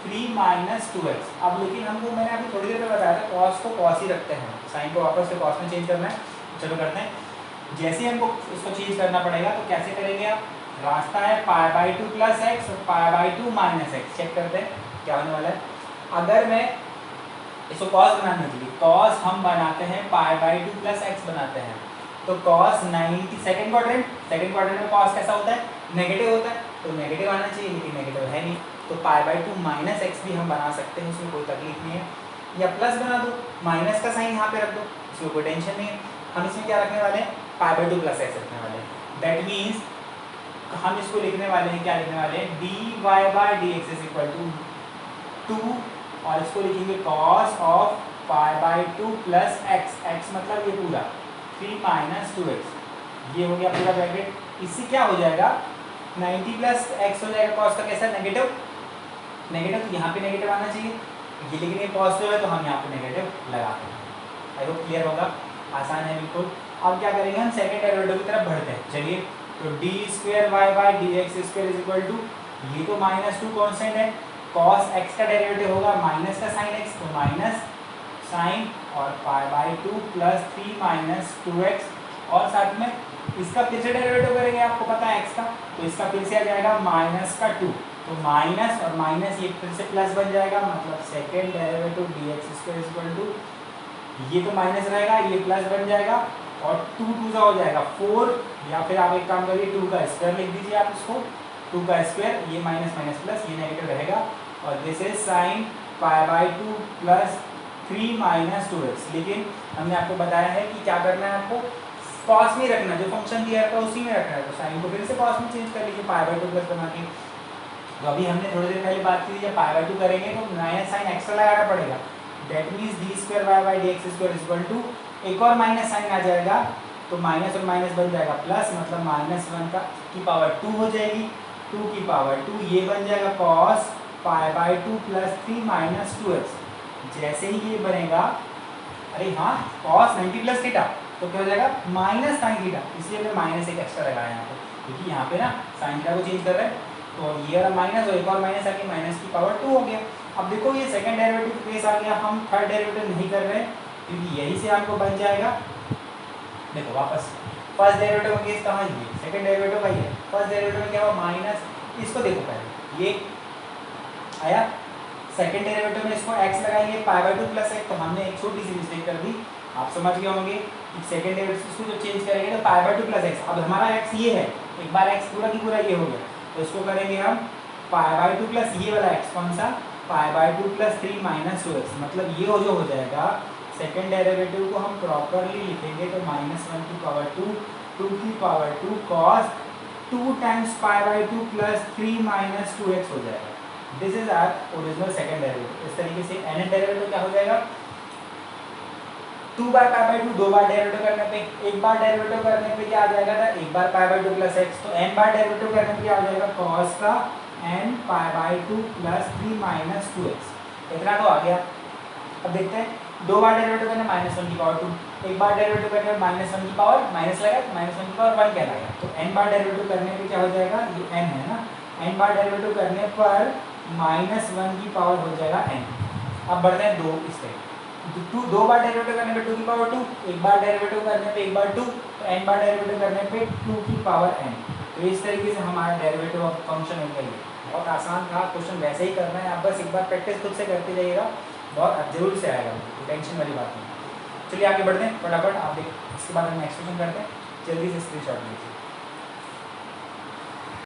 3 माइनस 2x। अब लेकिन हमको मैंने अभी थोड़ी देर में बताया था cos को cos ही रखते हैं, साइन को वापस से cos में चेंज करना है, चलो करते हैं। जैसे ही हमको इसको चेंज करना पड़ेगा तो कैसे करेंगे आप, रास्ता है पाई बाई 2 प्लस एक्स और pi by 2 minus x, check करते हैं क्या होने वाला है। अगर मैं इसको cos बनाने के लिए cos हम बनाते हैं पाई बाई 2 प्लस एक्स बनाते हैं, तो cos 90 सेकंड क्वाड्रेंट में cos कैसा होता है नेगेटिव होता है, तो नेगेटिव आना चाहिए लेकिन नेगेटिव है नहीं, तो पाई बाई 2 माइनस एक्स भी हम बना सकते हैं, इसमें कोई तकलीफ नहीं है, या प्लस बना दो, माइनस का साइन यहाँ पे रख दो, इसमें कोई टेंशन नहीं है। हम इसमें क्या रखने वाले हैं पाई बाई 2 प्लस एक्स रखने वाले हैं, दैट मीन्स हम इसको लिखने वाले हैं, क्या लिखने वाले हैं d y by d x is equal to 2, और इसको लिखेंगे cos of pi by 2 plus x, x मतलब ये पूरा 3 माइनस 2x, ये हो गया पूरा ब्रैकेट। इससे क्या हो जाएगा 90 प्लस एक्स हो जाएगा, cos का कैसा नेगेटिव, तो यहाँ पे नेगेटिव आना चाहिए, ये लेकिन ये पॉजिटिव है तो हम यहाँ पे नेगेटिव लगाते हैं। आई होप क्लियर होगा, आसान है बिल्कुल। अब क्या करेंगे हम सेकंड डेरिवेटिव की तरफ बढ़ते हैं, चलिए। तो d square y by d x square is equal to, ये तो माइनस 2 कॉन्स्टेंट है, cos x का डेरिवेटिव होगा माइनस का साइन x, तो माइनस साइन और pi by 2 plus 3 minus 2x, और साथ में इसका फिर से डेरिवेटिव करेंगे, आपको पता है x का, तो इसका फिर से आ जाएगा माइनस का 2, तो माइनस और माइनस ये फिर से प्लस बन जाएगा, मतलब second derivative d x square is equal to, ये तो माइनस रहेगा ये प्लस बन जाएगा, और 2 2 हो जाएगा 4, या फिर आप एक काम करिए 2 का स्क्वायर लिख दीजिए आप इसको, 2 का स्क्वायर, ये माइनस माइनस प्लस ये नेगेटिव रहेगा, और this is sine pi by 2 plus 3 minus 2x। लेकिन हमने आपको बताया है कि क्या करना है, आपको cos में रखना, जो फंक्शन दिया है उसी में रखना है, तो साइन को फिर से cos में चेंज कर लीजिए पाई बाई 2 प्लस बना के। तो अभी हमने थोड़ी देर पहले बात की थी, जब पाई बाई 2 करेंगे तो नया साइन एक्स्ट्रा लगाना पड़ेगा, that means d square y by d x square is equal to, एक और माइनस साइन आ जाएगा, तो माइनस और माइनस बन जाएगा प्लस, मतलब माइनस 1 की पावर 2 हो जाएगी, 2 की पावर 2, ये बन जाएगा cos pi by 2 plus 3 minus 2x। जैसे ही ये बनेगा, अरे हाँ cos 90 प्लस थीटा, तो क्या हो जाएगा माइनस साइन थीटा, इसलिए हमने माइनस एक एक्स्ट्रा लगाया यहाँ पे, क्योंकि यहाँ पे ना साइन थीटा को चेंज कर रहे हैं, तो ये वाला माइनस और एक और माइनस आके माइनस की पावर 2 हो गया। अब देखो ये सेकंड डेरिवेटिव केस आ गया, हम थर्ड डेरिवेटिव नहीं कर रहे हैं, क्योंकि यही से हमको बन जाएगा, देखो वापस फर्स्ट डेरिवेटिव का केस कहाँ है, सेकंड डेरिवेटिव का ही है, फर्स्ट डेरिवेटिव में क्या हुआ माइनस, इसको देखो पहले ये आया, सेकंड डेरिवेटिव में इसको x लगाएंगे पाई बाई 2 प्लस एक्स, तो हमने एक छोटी सी मिस्टेक कर दी, आप समझ गए होंगे कि सेकंड डेरिवेटिव इसको जो चेंज करेंगे तो पाई बाई 2 प्लस एक्स, अब हमारा x ये है, एक बार x पूरा की पूरा ये हो गया, तो इसको करेंगे हम पाई बाई टू प्लस ये वाला एक्स कौन सा, pi by two plus 3 minus 2x, मतलब ये जो हो जाएगा सेकेंड डेरिवेटिव को हम प्रॉपरली लिखेंगे तो -1 की पावर 2 2 की power 2 cos 2 times pi by two plus 3 minus 2x हो जाएगा। This is our original second derivative. इस तरीके से nth डेरिवेटिव क्या हो जाएगा, 2 बार पाई बाई टू, 2 बार डेरिवेटिव करने पे, एक बार डेरिवेटिव करने पे क्या आ जाएगा था, एक बार pi by two plus x, तो n बार डेरिवेटिव करने पे क्या आ जाएगा cos का n pi by two plus 3 minus 2x, इतना तो आ गया। अब देखते हैं 2 बार डेरिवेटिव करने -1 की पावर 2, एक बार डेरिवेटिव करने -1 की पावर माइनस लगा तो -1 की पावर 1 कहलाएगा, तो n बार डेरिवेटिव करने पे क्या हो जाएगा, ये n है ना, n बार डेरिवेटिव करने पर -1 की पावर हो जाएगा n। अब बढ़ते हैं 2 इस पे, 2 बार डेरिवेटिव करने पे 2 की पावर 2, एक बार डेरिवेटिव करने पे एक बार 2, तो n बार डेरिवेटिव करने पे 2 की पावर n। तो इस तरीके से हमारा डेरिवेटिव ऑफ फंक्शन हो गया। बहुत आसान था, क्वेश्चन वैसे ही करना है, आप बस एक बार प्रैक्टिस खुद से करते जाइएगा, बहुत जरूर से आएगा, तो टेंशन वाली बात नहीं। चलिए आगे बढ़ते हैं फटाफट, आप देख इसके बाद हम नेक्स्ट क्वेश्चन करते हैं, जल्दी से स्क्रीनशॉट लीजिए।